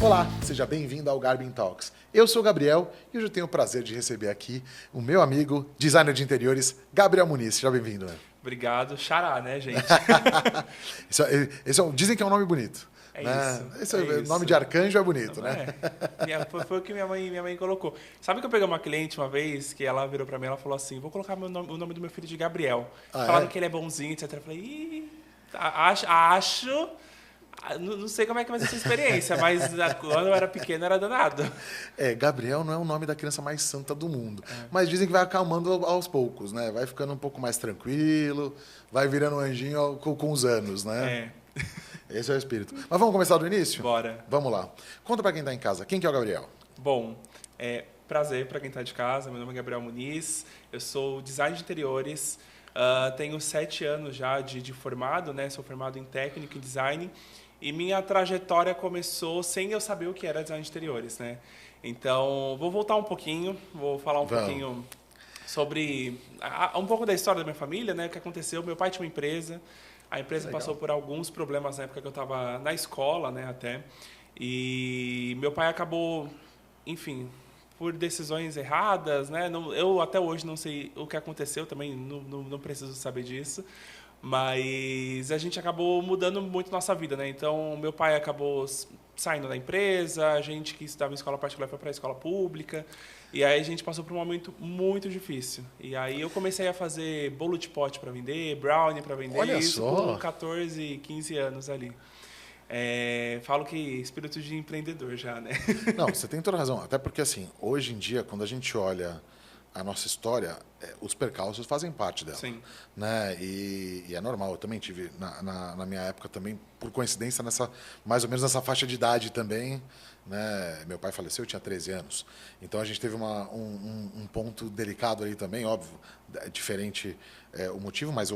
Olá, seja bem-vindo ao Garbin Talks. Eu sou o Gabriel e hoje eu tenho o prazer de receber aqui o meu amigo, designer de interiores, Gabriel Muniz. Seja bem-vindo. Né? Obrigado. Xará, né, gente? Dizem que é um nome bonito. É Né? isso. Esse É nome isso. de arcanjo é bonito, Não né? é? Foi o que minha mãe colocou. Sabe que eu peguei uma cliente uma vez que ela virou pra mim e ela falou assim: vou colocar o nome do meu filho de Gabriel. Ah, Falaram é? que ele é bonzinho, etc. Eu falei: acho. Não sei como é que vai ser essa experiência, mas quando eu era pequeno era danado. Gabriel não é o nome da criança mais santa do mundo. Mas dizem que vai acalmando aos poucos, né? Vai ficando um pouco mais tranquilo, vai virando um anjinho com os anos, né? É. Esse é o espírito. Mas vamos começar do início? Bora. Vamos lá. Conta pra quem tá em casa. Quem que é o Gabriel? Bom, prazer para quem está de casa. Meu nome é Gabriel Muniz, eu sou designer de interiores, tenho 7 anos já de formado, né? Sou formado em técnico em design e minha trajetória começou sem eu saber o que era design de interiores, né? Então, vou voltar um pouquinho, vou falar um pouquinho sobre um pouco da história da minha família, né? O que aconteceu. Meu pai tinha uma empresa, a empresa passou por alguns problemas na época que eu estava na escola, né? Até. E meu pai acabou, enfim, por decisões erradas, né? Eu até hoje não sei o que aconteceu, também não preciso saber disso, mas a gente acabou mudando muito nossa vida, né? Então, meu pai acabou saindo da empresa, a gente que estudava em escola particular foi para a escola pública, e aí a gente passou por um momento muito difícil. E aí eu comecei a fazer bolo de pote para vender, brownie para vender, Olha isso só. com 14, 15 anos ali. Falo que espírito de empreendedor já, né? Não, você tem toda a razão. Até porque, assim, hoje em dia, quando a gente olha a nossa história, os percalços fazem parte dela. Sim. Né? E é normal. Eu também tive, na minha época, também, por coincidência, mais ou menos nessa faixa de idade também. Né? Meu pai faleceu, eu tinha 13 anos. Então, a gente teve um ponto delicado ali também, óbvio. Diferente o motivo, mas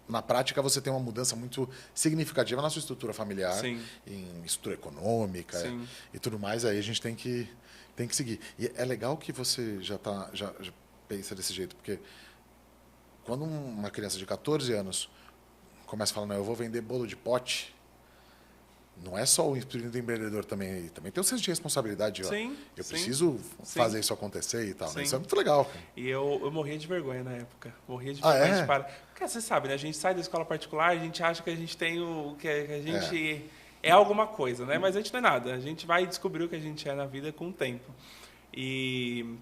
na prática você tem uma mudança muito significativa na sua estrutura familiar, Sim. em estrutura econômica Sim. e tudo mais. Aí a gente tem que seguir. E é legal que você já pensa desse jeito, porque quando uma criança de 14 anos começa a falar, não, eu vou vender bolo de pote, não é só o espírito do empreendedor também tem o senso de responsabilidade. Ó. Sim, Eu sim, preciso sim. fazer isso acontecer e tal. Né? Sim. Isso é muito legal. Cara. E eu morria de vergonha na época. Morria de Ah, vergonha é? de parar. Porque você sabe, né? A gente sai da escola particular, a gente acha que a gente tem que a gente é alguma coisa, né? Mas a gente não é nada. A gente vai descobrir o que a gente é na vida com o tempo. E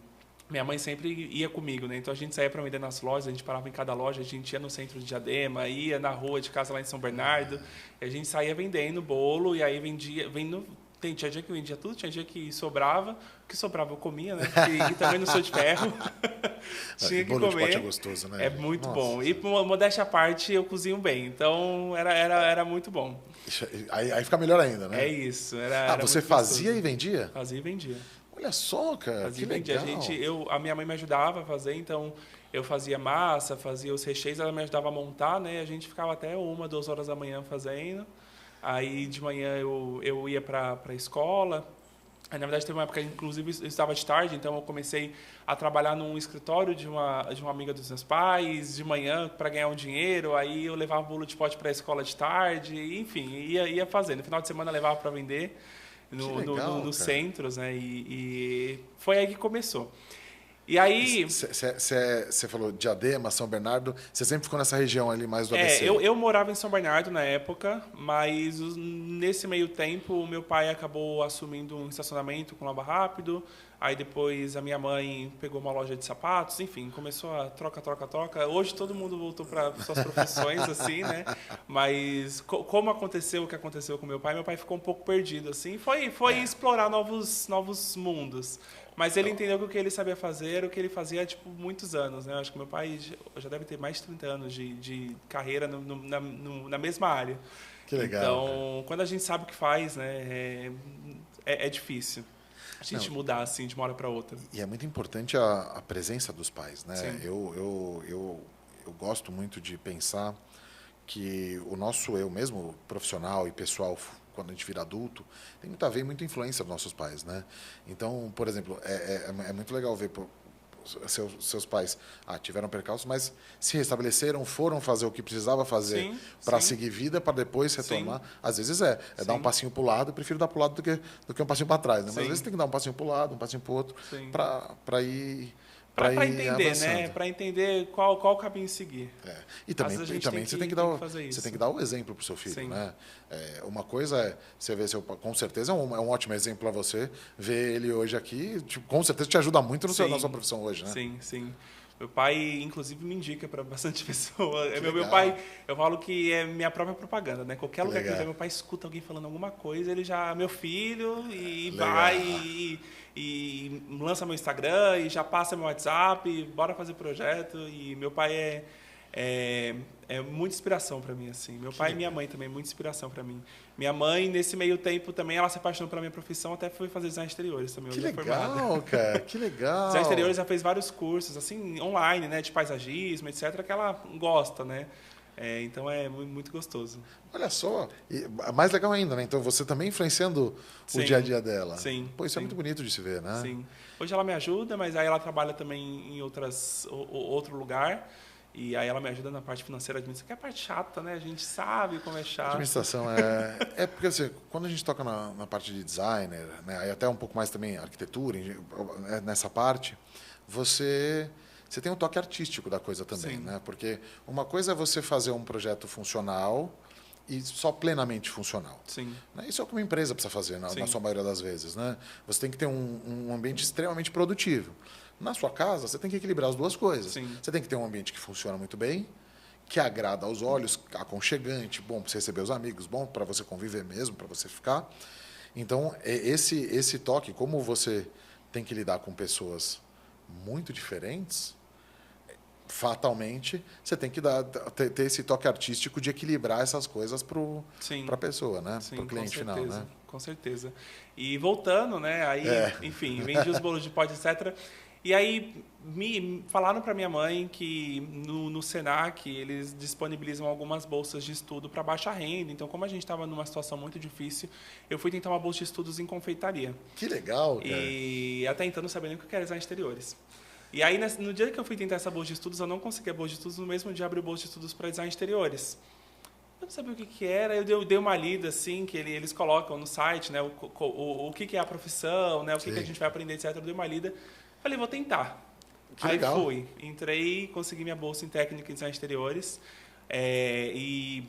minha mãe sempre ia comigo, né? Então a gente saía para vender nas lojas, a gente parava em cada loja, a gente ia no centro de Diadema, ia na rua de casa lá em São Bernardo, e a gente saía vendendo bolo e aí tinha dia que vendia tudo, tinha dia que sobrava, o que sobrava eu comia, né? E também não sou de ferro. Tinha que bolo comer. de pote é gostoso, né? É muito Nossa. bom. E por modéstia à parte, eu cozinho bem, então era muito bom. Aí fica melhor ainda, né? É isso. Era você muito fazia gostoso. e vendia? Fazia e vendia. Olha só, cara, Fazia que e vendia. legal. A minha mãe me ajudava a fazer, então eu fazia massa, fazia os recheios, ela me ajudava a montar, né? A gente ficava até 1, 2 horas da manhã fazendo. Aí de manhã eu ia para a escola. Aí, na verdade, teve uma época, inclusive, eu estava de tarde, então eu comecei a trabalhar num escritório de uma amiga dos meus pais, de manhã, para ganhar um dinheiro. Aí eu levava bolo de pote para a escola de tarde, enfim, ia fazendo. No final de semana eu levava para vender nos centros, né? E foi aí que começou. E aí... Você falou Diadema, São Bernardo, você sempre ficou nessa região ali mais do ABC? Eu morava em São Bernardo na época, mas nesse meio tempo o meu pai acabou assumindo um estacionamento com Lava Rápido, aí depois a minha mãe pegou uma loja de sapatos, enfim, começou a troca. Hoje todo mundo voltou para suas profissões, assim, né? Mas como aconteceu o que aconteceu com meu pai ficou um pouco perdido, assim, foi explorar novos mundos. Mas ele entendeu que o que ele sabia fazer era o que ele fazia há, muitos anos, né? Eu acho que meu pai já deve ter mais de 30 anos de carreira na mesma área. Que legal. Então, quando a gente sabe o que faz, né, é difícil a gente mudar assim de uma hora para outra. E é muito importante a presença dos pais, né? Sim. Eu gosto muito de pensar que o nosso eu mesmo, profissional e pessoal, quando a gente vira adulto, tem muito a ver, muita influência dos nossos pais, né? Então, por exemplo, é muito legal ver seus pais tiveram percalços, mas se restabeleceram, foram fazer o que precisava fazer para seguir vida, para depois retomar. Às vezes dar um passinho para o lado, eu prefiro dar para o lado do que um passinho para trás. Né? Mas às vezes tem que dar um passinho para o lado, um passinho para o outro, para ir... Para entender, né? Para entender qual caminho seguir. E também você tem que dar o exemplo para o seu filho, né? Uma coisa é você ver com certeza é um ótimo exemplo para você ver ele hoje aqui, tipo, com certeza te ajuda muito na sua profissão hoje, né? Sim. Meu pai, inclusive, me indica para bastante pessoa. Meu pai, eu falo que é minha própria propaganda, né? Qualquer lugar que ele vai, meu pai escuta alguém falando alguma coisa, ele já, meu filho, e vai e lança meu Instagram e já passa meu WhatsApp, bora fazer projeto. E meu pai é muita inspiração para mim, assim. Meu pai e minha mãe também, muita inspiração para mim. Minha mãe, nesse meio tempo também, ela se apaixonou pela minha profissão, até foi fazer design exteriores também. Que legal, cara, que legal. Design exteriores, já fez vários cursos, assim, online, né, de paisagismo, etc., que ela gosta, né. Então é muito gostoso. Olha só, e mais legal ainda, né? Então você também influenciando o dia a dia dela. Sim. Pô, isso é muito bonito de se ver, né? Sim. Hoje ela me ajuda, mas aí ela trabalha também em outro lugar. E aí ela me ajuda na parte financeira, administrativa, que é a parte chata, né? A gente sabe como é chato. A administração porque assim, quando a gente toca na parte de designer, né? Aí até um pouco mais também arquitetura, nessa parte, você tem um toque artístico da coisa também, né? Porque uma coisa é você fazer um projeto funcional e só plenamente funcional. Sim. Isso é o que uma empresa precisa fazer, na sua maioria das vezes, né? Você tem que ter um ambiente extremamente produtivo. Na sua casa, você tem que equilibrar as duas coisas. Sim. Você tem que ter um ambiente que funciona muito bem, que agrada aos olhos, aconchegante, bom para você receber os amigos, bom para você conviver mesmo, para você ficar. Então, esse toque, como você tem que lidar com pessoas muito diferentes, fatalmente você tem que ter esse toque artístico de equilibrar essas coisas para a pessoa, né? Para o cliente final, né? Com certeza. E voltando, né? Aí, enfim, vendi os bolos de pote, etc. E aí me falaram para minha mãe que no Senac eles disponibilizam algumas bolsas de estudo para baixa renda. Então, como a gente estava numa situação muito difícil, eu fui tentar uma bolsa de estudos em confeitaria. Que legal, cara. E até então não sabia nem o que era design exteriores. E aí, no dia que eu fui tentar essa bolsa de estudos, eu não consegui a bolsa de estudos. No mesmo dia, abri o bolsa de estudos para design exteriores. Eu não sabia o que era. Eu dei uma lida, assim, que eles colocam no site, né, o que é a profissão, né, o que a gente vai aprender, etc. Eu dei uma lida. Falei, vou tentar. Que legal. Fui. Entrei, consegui minha bolsa em técnica em design exteriores. E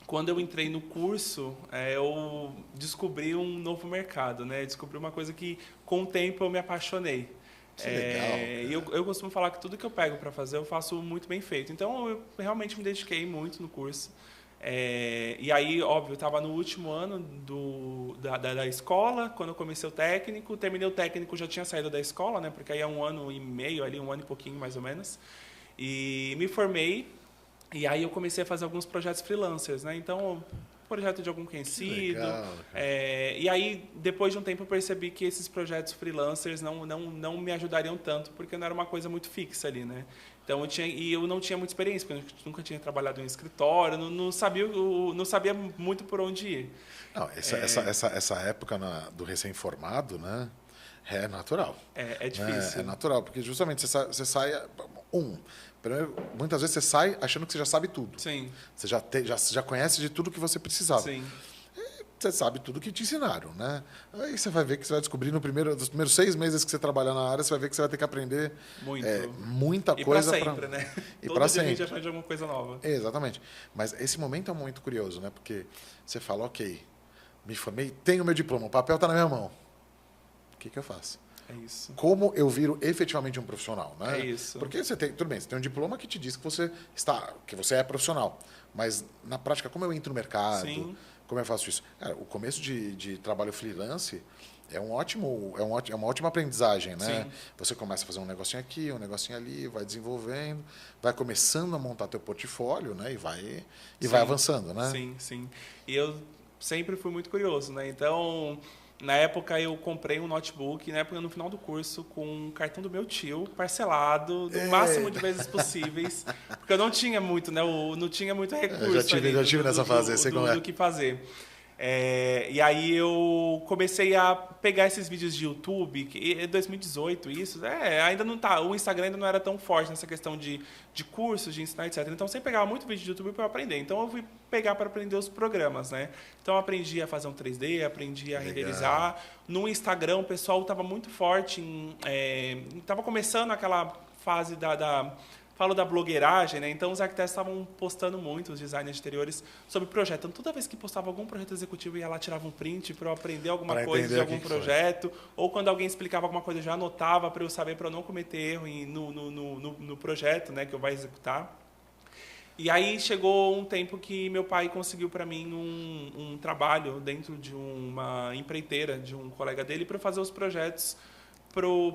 quando eu entrei no curso, eu descobri um novo mercado, né? Descobri uma coisa que, com o tempo, eu me apaixonei. Que legal. Eu costumo falar que tudo que eu pego para fazer, eu faço muito bem feito. Então, eu realmente me dediquei muito no curso. E aí, óbvio, eu estava no último ano da escola, quando eu comecei o técnico. Terminei o técnico, já tinha saído da escola, né? Porque aí é 1 ano e meio, ali, 1 ano e pouquinho, mais ou menos. E me formei, e aí eu comecei a fazer alguns projetos freelancers, né? Então, projeto de algum conhecido. E aí, depois de um tempo, eu percebi que esses projetos freelancers não me ajudariam tanto, porque não era uma coisa muito fixa ali, né? Então, eu não tinha muita experiência, porque eu nunca tinha trabalhado em escritório, não sabia muito por onde ir. Não, essa época do recém-formado, né, é natural. É difícil. É natural, porque justamente você sai... Primeiro, muitas vezes você sai achando que você já sabe tudo. Sim. Você já conhece de tudo que você precisava. Sim. Você sabe tudo que te ensinaram, né? Aí você vai ver que você vai descobrir nos primeiros 6 meses que você trabalhar na área, você vai ver que você vai ter que aprender muita coisa. E para sempre, né? E todo dia sempre. A gente aprende alguma coisa nova. Exatamente. Mas esse momento é muito curioso, né? Porque você fala, ok, me formei, tenho meu diploma, o papel está na minha mão. O que eu faço? É isso. Como eu viro efetivamente um profissional, né? É isso. Porque tudo bem, você tem um diploma que te diz que você é profissional, mas na prática, como eu entro no mercado, Sim. como eu faço isso? Cara, o começo de trabalho freelance é uma ótima aprendizagem, né? Sim. Você começa a fazer um negocinho aqui, um negocinho ali, vai desenvolvendo, vai começando a montar teu portfólio, né? E vai avançando, né? Sim. E eu sempre fui muito curioso, né? Então, na época eu comprei um notebook, na época no final do curso, com o cartão do meu tio, parcelado, no máximo de vezes possíveis, porque eu não tinha muito, né? Não tinha muito recurso. Já tive nessa fase, sei como é. Do que fazer. E aí eu comecei a pegar esses vídeos de YouTube, que é 2018 isso, ainda não tá, o Instagram ainda não era tão forte nessa questão de cursos, de ensinar, etc. Então eu sempre pegava muito vídeo de YouTube para aprender. Então eu fui pegar para aprender os programas, né? Então eu aprendi a fazer um 3D, aprendi a renderizar. No Instagram o pessoal estava muito forte estava começando aquela fase falo da blogueiragem, né? Então os arquitetos estavam postando muito, os designers de interiores, sobre projeto. Então toda vez que postava algum projeto executivo, eu ia lá, tirava um print para eu aprender alguma coisa de algum projeto. Ou quando alguém explicava alguma coisa, eu já anotava para eu saber, para eu não cometer erro no projeto, né, que eu vou executar. E aí chegou um tempo que meu pai conseguiu para mim um trabalho dentro de uma empreiteira de um colega dele para fazer os projetos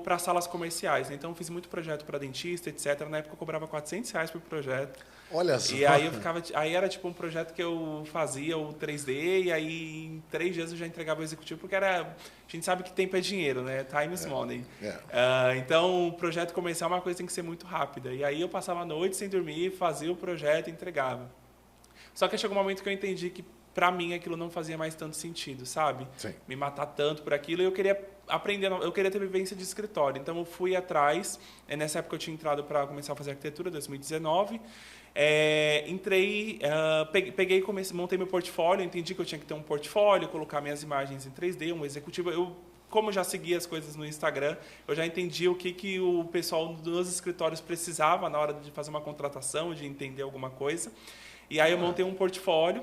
para salas comerciais. Então, eu fiz muito projeto para dentista, etc. Na época, eu cobrava R$ 400 por projeto. Olha só. E aí, aí era tipo um projeto que eu fazia o 3D, e aí em 3 dias eu já entregava o executivo, porque a gente sabe que tempo é dinheiro, né? Time is money. Então, o projeto comercial é uma coisa que tem que ser muito rápida. E aí, eu passava a noite sem dormir, fazia o projeto e entregava. Só que chegou um momento que eu entendi que, para mim, aquilo não fazia mais tanto sentido, sabe? Sim. Me matar tanto por aquilo, e eu queria aprender, eu queria ter vivência de escritório. Então, eu fui atrás. Nessa época, eu tinha entrado para começar a fazer arquitetura, 2019. Entrei, peguei, montei meu portfólio, entendi que eu tinha que ter um portfólio, colocar minhas imagens em 3D, um executivo. Como já seguia as coisas no Instagram, eu já entendi o que o pessoal dos escritórios precisava na hora de fazer uma contratação, de entender alguma coisa. E aí eu montei um portfólio.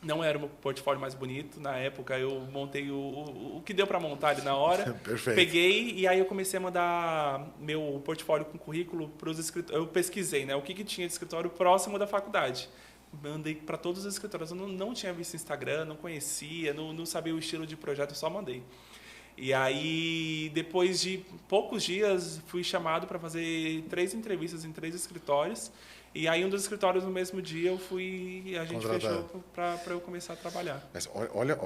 Não era o meu portfólio mais bonito. Na época, eu montei o que deu para montar ali na hora. Perfeito. Peguei e aí eu comecei a mandar meu portfólio com currículo para os escritórios. Eu pesquisei, né, o que tinha de escritório próximo da faculdade. Mandei para todos os escritórios. Eu não tinha visto Instagram, não conhecia, não sabia o estilo de projeto, eu só mandei. E aí, depois de poucos dias, fui chamado para fazer 3 entrevistas em 3 escritórios. E aí, um dos escritórios, no mesmo dia, a gente fechou para eu começar a trabalhar. Mas olha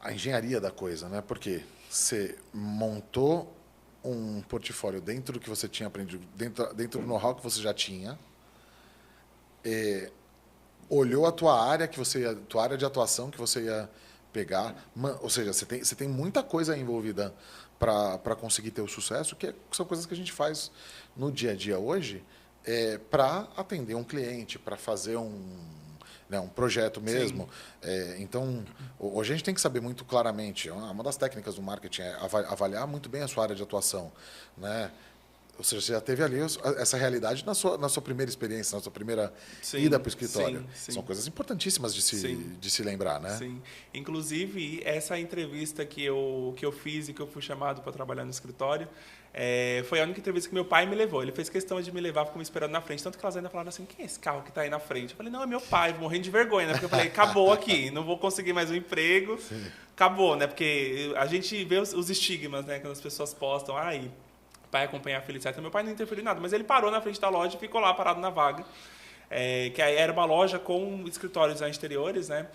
a engenharia da coisa, né? Porque você montou um portfólio dentro do que você tinha aprendido, dentro do know-how que você já tinha, olhou a tua área tua área de atuação que você ia pegar, ou seja, você tem muita coisa envolvida para conseguir ter o sucesso, que são coisas que a gente faz no dia a dia hoje, para atender um cliente, para fazer um projeto mesmo. Então, hoje a gente tem que saber muito claramente, uma das técnicas do marketing é avaliar muito bem a sua área de atuação, né? Ou seja, você já teve ali essa realidade na sua primeira experiência, na sua primeira ida para o escritório. Sim. São coisas importantíssimas de se lembrar, né? Sim. Inclusive, essa entrevista que eu fiz e que eu fui chamado para trabalhar no escritório, foi a única entrevista que meu pai me levou. Ele fez questão de me levar, ficou me esperando na frente. Tanto que elas ainda falaram assim, quem é esse carro que está aí na frente? Eu falei, não, é meu pai, morrendo de vergonha, né? Porque eu falei, acabou aqui, não vou conseguir mais um emprego. Sim. Acabou, né? Porque a gente vê os estigmas, né? Quando as pessoas postam, pai acompanhar a filha, etc. Meu pai não interferiu em nada, mas ele parou na frente da loja e ficou lá parado na vaga. Que era uma loja com escritórios de exteriores, né?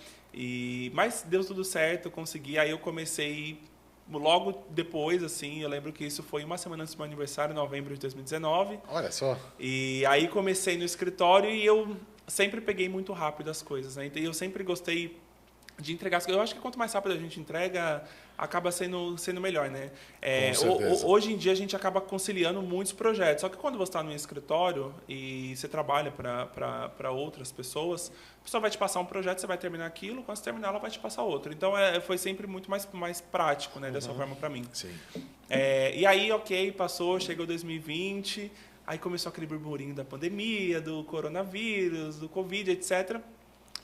Mas deu tudo certo, eu consegui. Aí eu comecei logo depois, assim, eu lembro que isso foi uma semana antes do meu aniversário, em novembro de 2019. Olha só. E aí comecei no escritório e eu sempre peguei muito rápido as coisas, né? Então eu sempre gostei de entregar. Eu acho que quanto mais rápido a gente entrega, acaba sendo melhor, né? Hoje em dia a gente acaba conciliando muitos projetos. Só que quando você está no escritório e você trabalha para outras pessoas, a pessoa vai te passar um projeto, você vai terminar aquilo, quando você terminar ela vai te passar outro. Então foi sempre muito mais prático, né? Dessa forma para mim. Sim. E aí, passou, chegou 2020, aí começou aquele burburinho da pandemia, do coronavírus, do Covid, etc.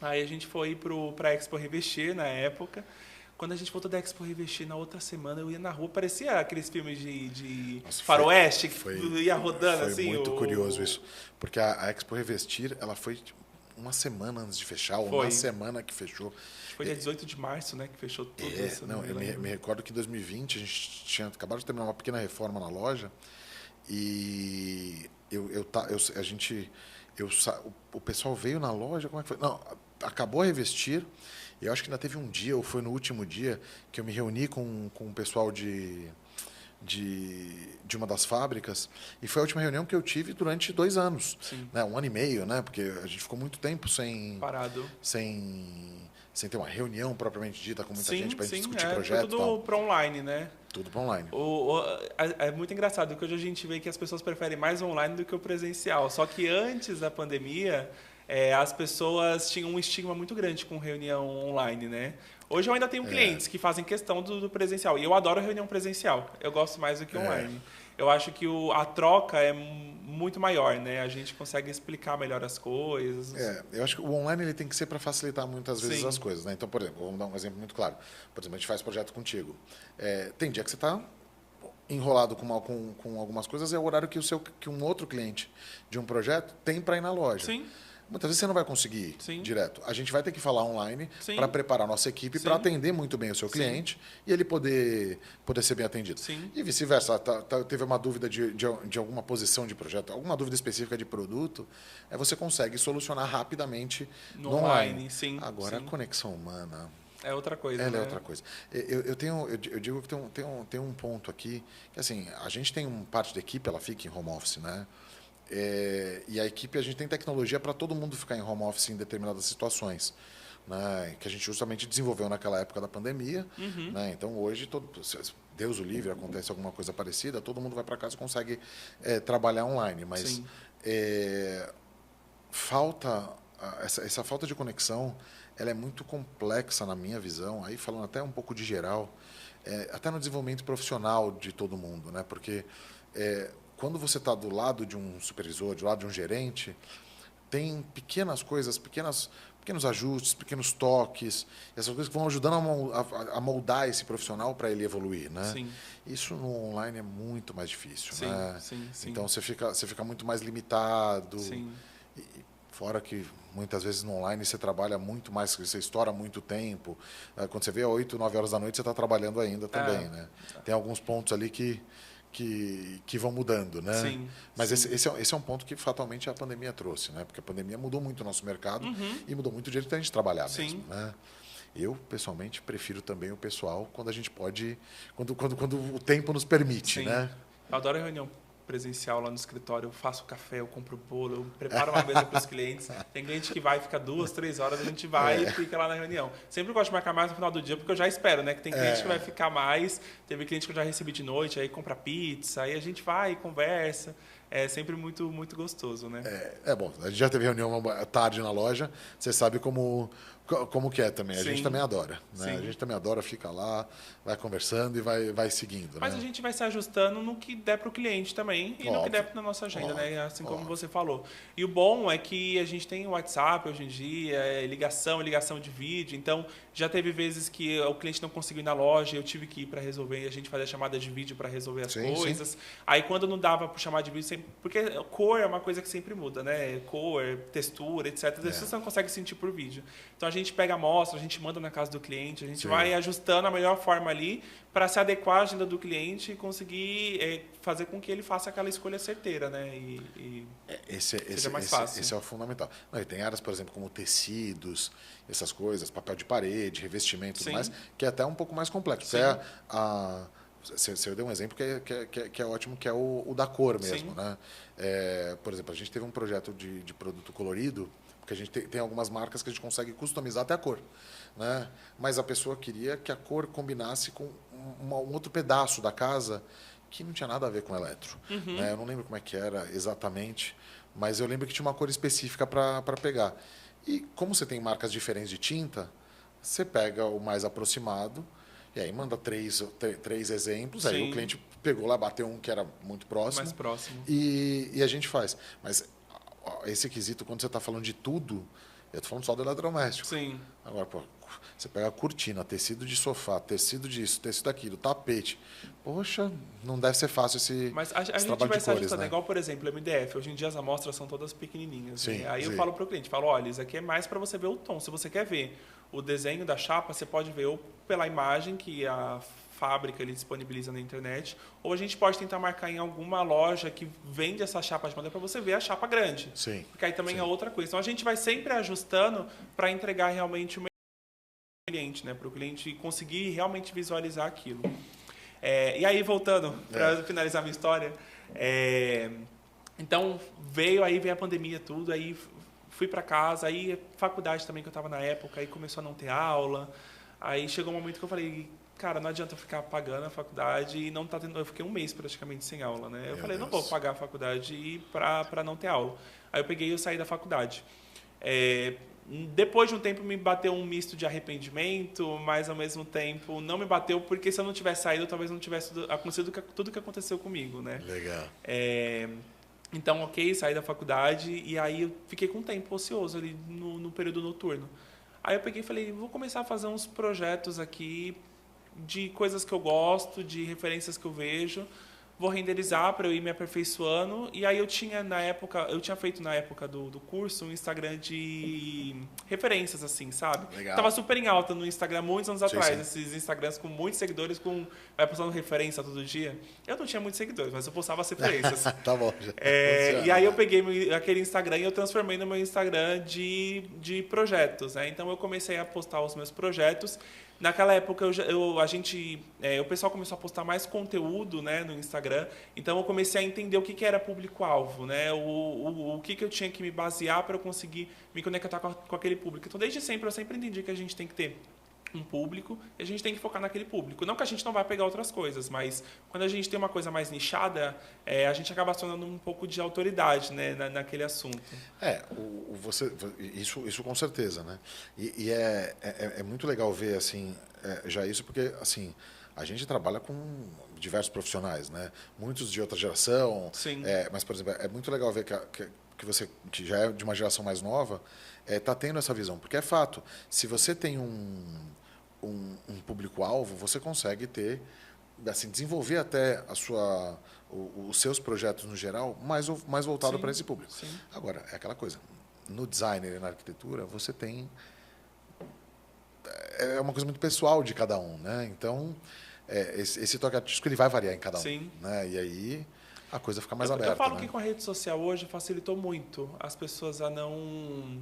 Aí a gente foi para a Expo Revestir na época. Quando a gente voltou da Expo Revestir, na outra semana, eu ia na rua, parecia aqueles filmes de faroeste, que ia rodando assim. Foi muito curioso isso. Porque a Expo Revestir, ela foi uma semana antes de fechar, ou uma semana que fechou. Foi dia 18 de março, né, que fechou tudo isso. Eu me recordo que em 2020 a gente tinha acabado de terminar uma pequena reforma na loja e o pessoal veio na loja, como é que foi? Não, acabou a Revestir, e eu acho que ainda teve um dia, ou foi no último dia, que eu me reuni com o pessoal de uma das fábricas, e foi a última reunião que eu tive durante 2 anos. Sim. Né? 1 ano e meio, né? Porque a gente ficou muito tempo Parado. sem ter uma reunião propriamente dita com muita gente para discutir Foi projeto e tudo tal. para online, né? Tudo para online. É muito engraçado que hoje a gente vê que as pessoas preferem mais online do que o presencial. Só que antes da pandemia, as pessoas tinham um estigma muito grande com reunião online, né? Hoje eu ainda tenho clientes que fazem questão do presencial. E eu adoro reunião presencial. Eu gosto mais do que online. Eu acho que a troca é muito maior, né? A gente consegue explicar melhor as coisas. Eu acho que o online ele tem que ser para facilitar muitas vezes Sim. as coisas, né? Então, por exemplo, vamos dar um exemplo muito claro. Por exemplo, a gente faz projeto contigo. Tem dia que você está enrolado com algumas coisas, é o horário que um outro cliente de um projeto tem para ir na loja. Sim. Muitas vezes você não vai conseguir ir direto. A gente vai ter que falar online para preparar a nossa equipe para atender muito bem o seu cliente e ele poder ser bem atendido. Sim. E vice-versa. Teve uma dúvida de alguma posição de projeto, alguma dúvida específica de produto, você consegue solucionar rapidamente no online. Sim. Agora, a conexão humana... É outra coisa, Ela né? é outra coisa. Eu digo que tem um ponto aqui, que assim, a gente tem parte da equipe, ela fica em home office, né? E a equipe, a gente tem tecnologia para todo mundo ficar em home office em determinadas situações, né? Que a gente justamente desenvolveu naquela época da pandemia. Né? Então, hoje, Deus o livre, acontece alguma coisa parecida, todo mundo vai para casa e consegue trabalhar online. Mas essa falta de conexão, ela é muito complexa na minha visão, aí falando até um pouco de geral, até no desenvolvimento profissional de todo mundo, né? Porque quando você está do lado de um supervisor, do lado de um gerente, tem pequenas coisas, pequenos ajustes, pequenos toques, essas coisas que vão ajudando a moldar esse profissional para ele evoluir, né? Sim. Isso no online é muito mais difícil, Sim, né? sim. Então você fica muito mais limitado. Sim. Fora que muitas vezes no online você trabalha muito mais, você estoura muito tempo. Quando você vê às 8, 9 horas da noite, você está trabalhando ainda também, né? Tem alguns pontos ali que vão mudando, né? Sim, mas esse é um ponto que fatalmente a pandemia trouxe, né? Porque a pandemia mudou muito o nosso mercado e mudou muito o jeito da gente trabalhar mesmo, né? Eu, pessoalmente, prefiro também o pessoal quando a gente pode... Quando o tempo nos permite, né? Eu adoro a reunião presencial lá no escritório. Eu faço café, eu compro bolo, eu preparo uma mesa para os clientes. Tem cliente que vai, fica 2, 3 horas, a gente vai e fica lá na reunião. Sempre gosto de marcar mais no final do dia, porque eu já espero, né? Que tem cliente que vai ficar mais. Teve cliente que eu já recebi de noite, aí compra pizza, aí a gente vai e conversa. É sempre muito, muito gostoso, né? Bom, a gente já teve reunião tarde na loja, você sabe como que é também. A gente também adora, né? A gente também adora, fica lá, vai conversando e vai seguindo. Mas né? a gente vai se ajustando no que der para o cliente também e no que der na nossa agenda, né? Assim como você falou. E o bom é que a gente tem o WhatsApp hoje em dia, ligação de vídeo. Então, já teve vezes que o cliente não conseguiu ir na loja, eu tive que ir para resolver, e a gente fazia chamada de vídeo para resolver as coisas. Sim. Aí, quando não dava para chamar de vídeo, porque cor é uma coisa que sempre muda, né? Cor, textura, etc. Você não consegue sentir por vídeo. Então, a gente pega a amostra, a gente manda na casa do cliente, a gente vai ajustando a melhor forma ali para se adequar à agenda do cliente e conseguir fazer com que ele faça aquela escolha certeira, né? Seja mais fácil. Esse é o fundamental. Não, e tem áreas, por exemplo, como tecidos, essas coisas, papel de parede, revestimento e tudo mais, que é até um pouco mais complexo. Você deu um exemplo que é ótimo, que é o da cor mesmo. Né? Por exemplo, a gente teve um projeto de produto colorido, porque a gente tem algumas marcas que a gente consegue customizar até a cor. Né? Mas a pessoa queria que a cor combinasse com um outro pedaço da casa que não tinha nada a ver com eletro. Né? Eu não lembro como é que era exatamente, mas eu lembro que tinha uma cor específica para pegar. E como você tem marcas diferentes de tinta, você pega o mais aproximado e aí manda três exemplos. Aí o cliente pegou lá, bateu um que era muito próximo. Mais próximo. E a gente faz. Mas esse quesito, quando você está falando de tudo, eu estou falando só do eletrodoméstico. Sim. Agora, você pega a cortina, tecido de sofá, tecido disso, tecido daquilo, tapete. Poxa, não deve ser fácil esse Mas a gente vai se ajustando, né? Igual, por exemplo, o MDF. Hoje em dia as amostras são todas pequenininhas. Sim, né? Aí eu falo para o cliente, olha, isso aqui é mais para você ver o tom. Se você quer ver o desenho da chapa, você pode ver ou pela imagem que a fábrica ele disponibiliza na internet, ou a gente pode tentar marcar em alguma loja que vende essa chapa de madeira para você ver a chapa grande. Sim. Porque aí também é outra coisa. Então a gente vai sempre ajustando para entregar realmente o cliente, né, para o cliente conseguir realmente visualizar aquilo. E aí, voltando, para finalizar minha história, então veio a pandemia, tudo, aí fui para casa, aí faculdade também que eu estava na época, aí começou a não ter aula, aí chegou um momento que eu falei, cara, não adianta eu ficar pagando a faculdade e não tá tendo, eu fiquei um mês praticamente sem aula, né? Eu falei, não vou pagar a faculdade para não ter aula. Aí eu peguei e eu saí da faculdade. Depois de um tempo me bateu um misto de arrependimento, mas ao mesmo tempo não me bateu, porque se eu não tivesse saído, talvez não tivesse acontecido tudo que aconteceu comigo, né? Legal. Então, ok, saí da faculdade e aí eu fiquei com um tempo ocioso ali no período noturno. Aí eu peguei e falei, vou começar a fazer uns projetos aqui de coisas que eu gosto, de referências que eu vejo, vou renderizar para eu ir me aperfeiçoando. E aí eu tinha feito na época do curso um Instagram de referências, assim, sabe? Legal. Tava super em alta no Instagram muitos anos atrás, sim. esses Instagrams com muitos seguidores, vai postando referência todo dia. Eu não tinha muitos seguidores, mas eu postava as referências. Tá bom. E aí eu peguei aquele Instagram e eu transformei no meu Instagram de projetos, né? Então eu comecei a postar os meus projetos. Naquela época o pessoal começou a postar mais conteúdo, né, no Instagram. Então eu comecei a entender o que era público-alvo, né? O que eu tinha que me basear para eu conseguir me conectar com aquele público. Então desde sempre eu sempre entendi que a gente tem que ter um público e a gente tem que focar naquele público. Não que a gente não vai pegar outras coisas, mas quando a gente tem uma coisa mais nichada, a gente acaba acionando um pouco de autoridade, né, naquele assunto. Isso com certeza, né? E é muito legal ver assim já isso, porque assim a gente trabalha com diversos profissionais, né? Muitos de outra geração. Sim. Mas por exemplo, é muito legal ver que você que já é de uma geração mais nova está tendo essa visão, porque é fato. Se você tem um público-alvo, você consegue assim, desenvolver até os seus projetos no geral mais voltado para esse público. Sim. Agora, é aquela coisa, no design e na arquitetura, você tem... É uma coisa muito pessoal de cada um, né? Então, esse toque artístico ele vai variar em cada um. Sim. Né? E aí a coisa fica mais aberta. Eu falo, né, que né? com a rede social hoje facilitou muito as pessoas a não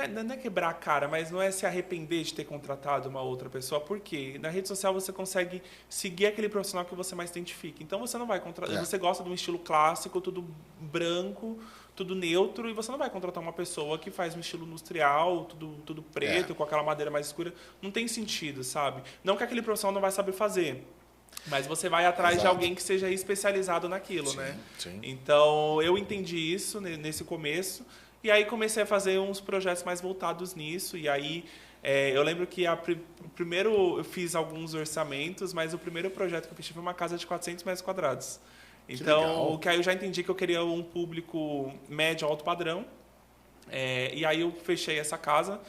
é quebrar a cara, mas não é se arrepender de ter contratado uma outra pessoa, porque na rede social você consegue seguir aquele profissional que você mais identifica. Então você não vai contratar, você gosta de um estilo clássico, tudo branco, tudo neutro, e você não vai contratar uma pessoa que faz um estilo industrial, tudo preto, com aquela madeira mais escura. Não tem sentido, sabe? Não que aquele profissional não vai saber fazer, mas você vai atrás de alguém que seja especializado naquilo, né? Sim. Então eu entendi isso nesse começo. E aí comecei a fazer uns projetos mais voltados nisso. E aí eu lembro que primeiro eu fiz alguns orçamentos, mas o primeiro projeto que eu fiz foi uma casa de 400 metros quadrados. Então, que aí eu já entendi que eu queria um público médio, alto padrão. E aí eu fechei essa casa.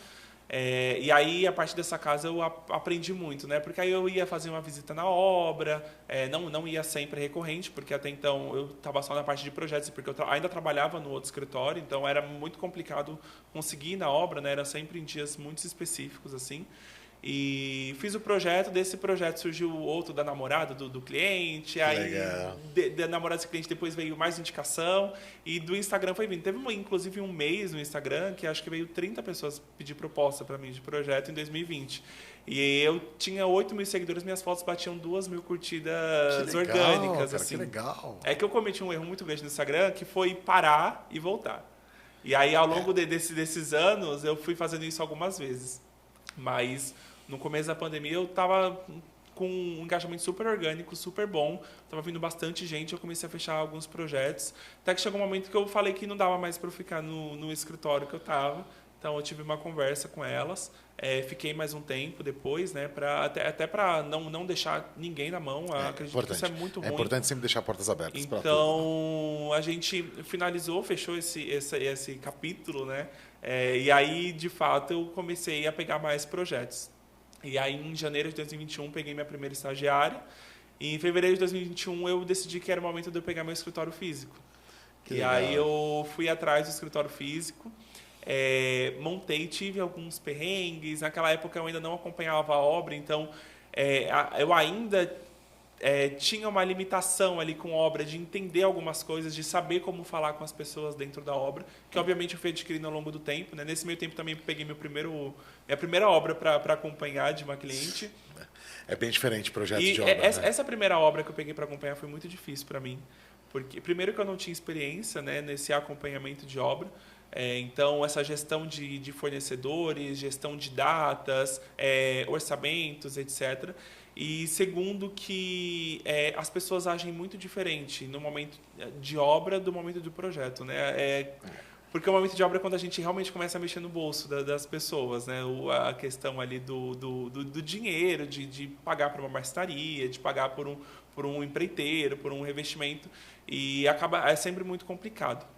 E aí, a partir dessa casa, eu aprendi muito, né? Porque aí eu ia fazer uma visita na obra, não ia sempre recorrente, porque até então eu estava só na parte de projetos, porque eu ainda trabalhava no outro escritório, então era muito complicado conseguir ir na obra, né? Era sempre em dias muito específicos, assim. E fiz o projeto, desse projeto surgiu outro da namorada do cliente, aí da namorada desse cliente depois veio mais indicação, e do Instagram foi vindo. Teve inclusive um mês no Instagram que acho que veio 30 pessoas pedir proposta para mim de projeto em 2020. E eu tinha 8 mil seguidores, minhas fotos batiam 2 mil curtidas orgânicas. Cara, assim. Que legal. É que eu cometi um erro muito grande no Instagram, que foi parar e voltar. E aí, ao longo desses anos, eu fui fazendo isso algumas vezes. Mas no começo da pandemia eu estava com um engajamento super orgânico, super bom. Estava vindo bastante gente, eu comecei a fechar alguns projetos. Até que chegou um momento que eu falei que não dava mais para eu ficar no escritório que eu estava. Então eu tive uma conversa com elas. Fiquei mais um tempo depois, né, até para não deixar ninguém na mão. Acredito que isso é muito ruim. É importante sempre deixar portas abertas. Então a gente finalizou, fechou esse capítulo, né? E aí, de fato, eu comecei a pegar mais projetos. E aí, em janeiro de 2021, peguei minha primeira estagiária. E em fevereiro de 2021, eu decidi que era o momento de eu pegar meu escritório físico. Aí, eu fui atrás do escritório físico. Montei, tive alguns perrengues. Naquela época, eu ainda não acompanhava a obra. Então, eu ainda tinha uma limitação ali com obra de entender algumas coisas, de saber como falar com as pessoas dentro da obra, que obviamente eu fui adquirindo ao longo do tempo, né? Nesse meio tempo também peguei minha primeira obra para acompanhar de uma cliente. É bem diferente o projeto E de obra, né? essa primeira obra que eu peguei para acompanhar foi muito difícil para mim, porque primeiro que eu não tinha experiência, né, nesse acompanhamento de obra. Então, essa gestão de fornecedores, gestão de datas, orçamentos, etc. E segundo que as pessoas agem muito diferente no momento de obra do momento do projeto, né? Porque o momento de obra é quando a gente realmente começa a mexer no bolso das pessoas, né? A questão ali do dinheiro, de pagar por uma marcenaria, de pagar por um empreiteiro, por um revestimento. E é sempre muito complicado.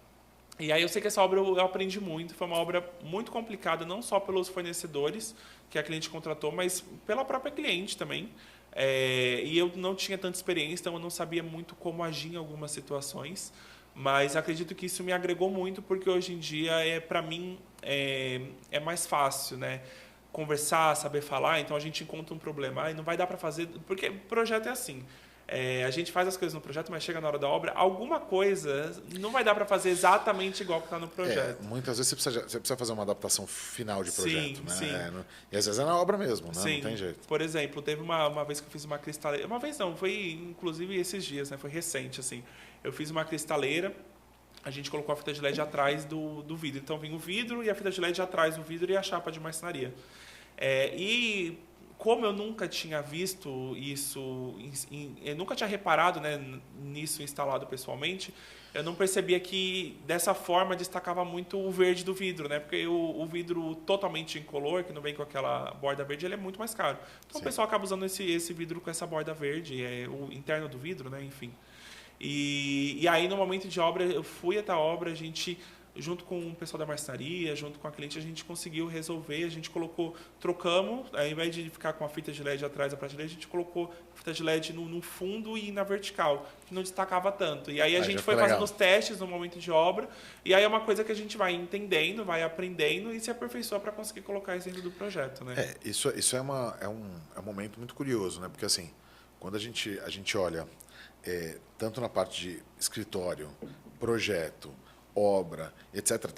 E aí eu sei que essa obra eu aprendi muito, foi uma obra muito complicada, não só pelos fornecedores que a cliente contratou, mas pela própria cliente também. E eu não tinha tanta experiência, então eu não sabia muito como agir em algumas situações, mas acredito que isso me agregou muito, porque hoje em dia, para mim, é mais fácil, né? Conversar, saber falar, então a gente encontra um problema, e não vai dar para fazer, porque o projeto é assim. A gente faz as coisas no projeto, mas chega na hora da obra, alguma coisa não vai dar para fazer exatamente igual que está no projeto. Muitas vezes você precisa fazer uma adaptação final de projeto, Sim, né? sim. E às vezes é na obra mesmo, né? Sim. Não tem jeito. Por exemplo, teve uma vez que eu fiz uma cristaleira. Uma vez não, foi inclusive esses dias, né? Foi recente, assim. Eu fiz uma cristaleira, a gente colocou a fita de LED atrás do vidro. Então vinha o vidro e a fita de LED atrás do vidro e a chapa de marcenaria. E como eu nunca tinha visto isso, eu nunca tinha reparado, né, nisso instalado pessoalmente, eu não percebia que dessa forma destacava muito o verde do vidro, né? Porque o vidro totalmente incolor, que não vem com aquela borda verde, ele é muito mais caro. Então, Sim. O pessoal acaba usando esse vidro com essa borda verde, o interno do vidro, né? Enfim. E aí, no momento de obra, eu fui até a obra, a gente, junto com o pessoal da marcenaria, junto com a cliente, a gente conseguiu resolver, a gente trocamos, ao invés de ficar com a fita de LED atrás da prateleira, a gente colocou a fita de LED no fundo e na vertical, que não destacava tanto. E aí a gente foi fazendo os testes no momento de obra, e aí é uma coisa que a gente vai entendendo, vai aprendendo e se aperfeiçoa para conseguir colocar isso dentro do projeto, né? Isso é um momento muito curioso, né? Porque assim, quando a gente olha tanto na parte de escritório, projeto, obra, etc.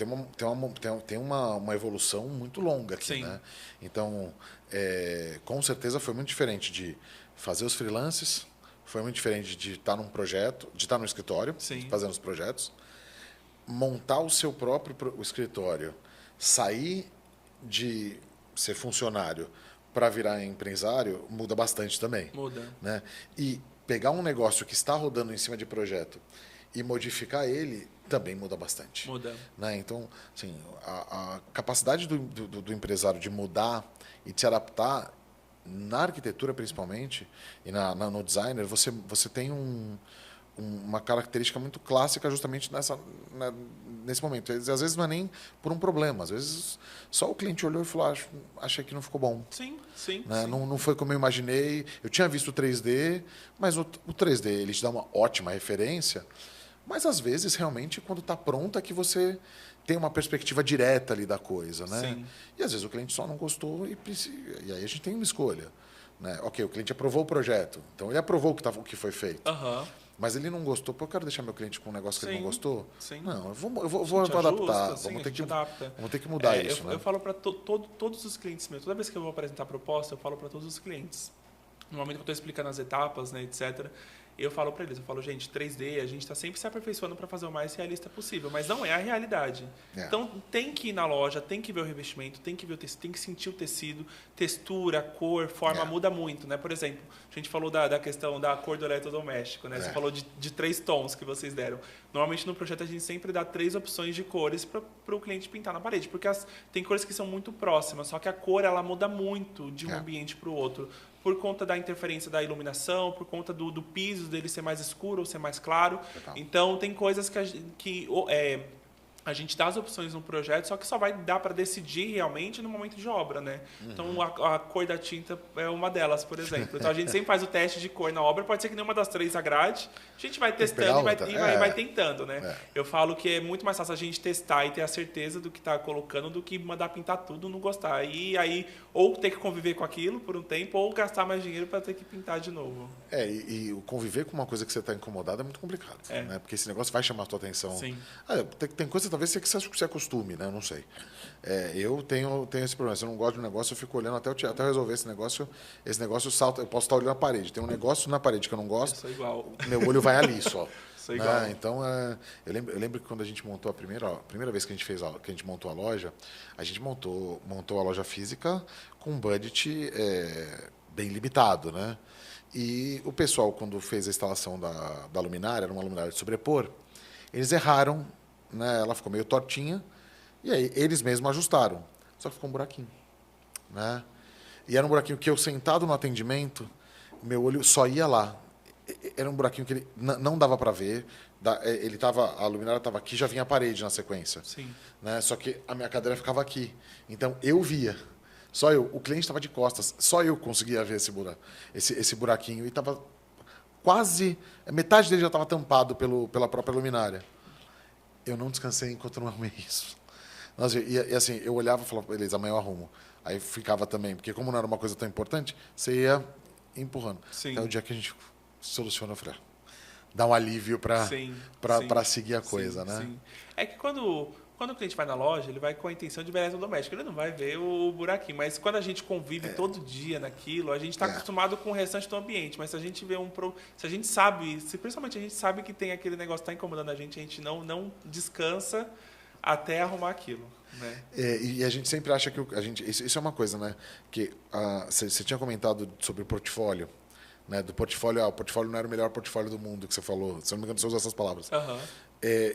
Tem uma evolução muito longa aqui, Sim. né? Então, com certeza foi muito diferente de fazer os freelances, foi muito diferente de estar num projeto, de estar no escritório, fazendo os projetos, montar o seu próprio escritório, sair de ser funcionário para virar empresário, muda bastante também. Muda. Né? E pegar um negócio que está rodando em cima de projeto e modificar ele também muda bastante. Muda. Né? Então, assim, a capacidade do empresário de mudar e de se adaptar, na arquitetura principalmente, e no designer, você tem uma característica muito clássica justamente nesse momento. Às vezes não é nem por um problema, às vezes só o cliente olhou e falou, achei que não ficou bom. Sim. Né? Não foi como eu imaginei. Eu tinha visto o 3D, mas o 3D ele te dá uma ótima referência, mas às vezes realmente quando está pronto é que você tem uma perspectiva direta ali da coisa. Né? Sim. E às vezes o cliente só não gostou e aí a gente tem uma escolha. Né? Ok, o cliente aprovou o projeto, então ele aprovou o que foi feito. Uhum. Mas ele não gostou, eu quero deixar meu cliente com um negócio que ele não gostou? Sim. Não, eu vou adaptar, vamos ter que mudar isso. Eu falo para todos os clientes meus, toda vez que eu vou apresentar a proposta, eu falo para todos os clientes. No momento que eu estou explicando as etapas, né, etc., eu falo para eles, gente, 3D, a gente está sempre se aperfeiçoando para fazer o mais realista possível, mas não é a realidade. Então, tem que ir na loja, tem que ver o revestimento, tem que ver o tecido, tem que sentir o tecido, textura, cor, forma, muda muito, né? Por exemplo, a gente falou da questão da cor do eletrodoméstico, né? Você falou de 3 tons que vocês deram. Normalmente, no projeto, a gente sempre dá 3 opções de cores para o cliente pintar na parede, porque tem cores que são muito próximas, só que a cor, ela muda muito de um ambiente para o outro, por conta da interferência da iluminação, por conta do piso dele ser mais escuro ou ser mais claro. Legal. Então, tem coisas que a gente dá as opções no projeto, só que só vai dar para decidir realmente no momento de obra, né? Então, a cor da tinta é uma delas, por exemplo. Então, a gente sempre faz o teste de cor na obra. Pode ser que nenhuma das 3 agrade. A gente vai testando vai tentando, né? Eu falo que é muito mais fácil a gente testar e ter a certeza do que está colocando do que mandar pintar tudo e não gostar. E aí, ou ter que conviver com aquilo por um tempo, ou gastar mais dinheiro para ter que pintar de novo. E o conviver com uma coisa que você está incomodado é muito complicado, né? Porque esse negócio vai chamar a tua atenção. Sim. Tem coisa talvez que você se acostume, né? Eu não sei. Eu tenho esse problema. Se eu não gosto de um negócio, eu fico olhando até eu resolver esse negócio. Esse negócio salta. Eu posso estar olhando a parede. Tem um negócio na parede que eu não gosto. Eu sou igual. Meu olho vai ali só. Sou igual. Então, eu lembro que quando a gente montou a primeira vez que a gente montou a loja, a gente montou a loja física com um budget bem limitado, né? E o pessoal, quando fez a instalação da luminária, era uma luminária de sobrepor, eles erraram, né? Ela ficou meio tortinha, e aí eles mesmos ajustaram. Só que ficou um buraquinho, né? E era um buraquinho que eu, sentado no atendimento, meu olho só ia lá. Era um buraquinho que não dava para ver. A luminária estava aqui, já vinha a parede na sequência. Sim. Né? Só que a minha cadeira ficava aqui. Então, eu via. Só eu. O cliente estava de costas. Só eu conseguia ver esse buraquinho. E estava quase... Metade dele já estava tampado pela própria luminária. Eu não descansei enquanto não arrumei isso. Nossa, e assim, eu olhava e falava, beleza, amanhã eu arrumo. Aí ficava também, porque como não era uma coisa tão importante, você ia empurrando. Sim. Até o dia que a gente soluciona, eu falei, dá um alívio para seguir a coisa, né? Sim. É que quando o cliente vai na loja, ele vai com a intenção de beleza doméstica, ele não vai ver o buraquinho. Mas quando a gente convive todo dia naquilo, a gente está acostumado com o restante do ambiente. Mas se a gente vê se a gente sabe, principalmente a gente sabe que tem aquele negócio que está incomodando a gente não descansa até arrumar aquilo. Né? E a gente sempre acha que isso é uma coisa, né? Que você tinha comentado sobre o portfólio. Né, do portfólio, o portfólio não era o melhor portfólio do mundo que você falou. Se eu não me engano, você usa essas palavras. Uhum.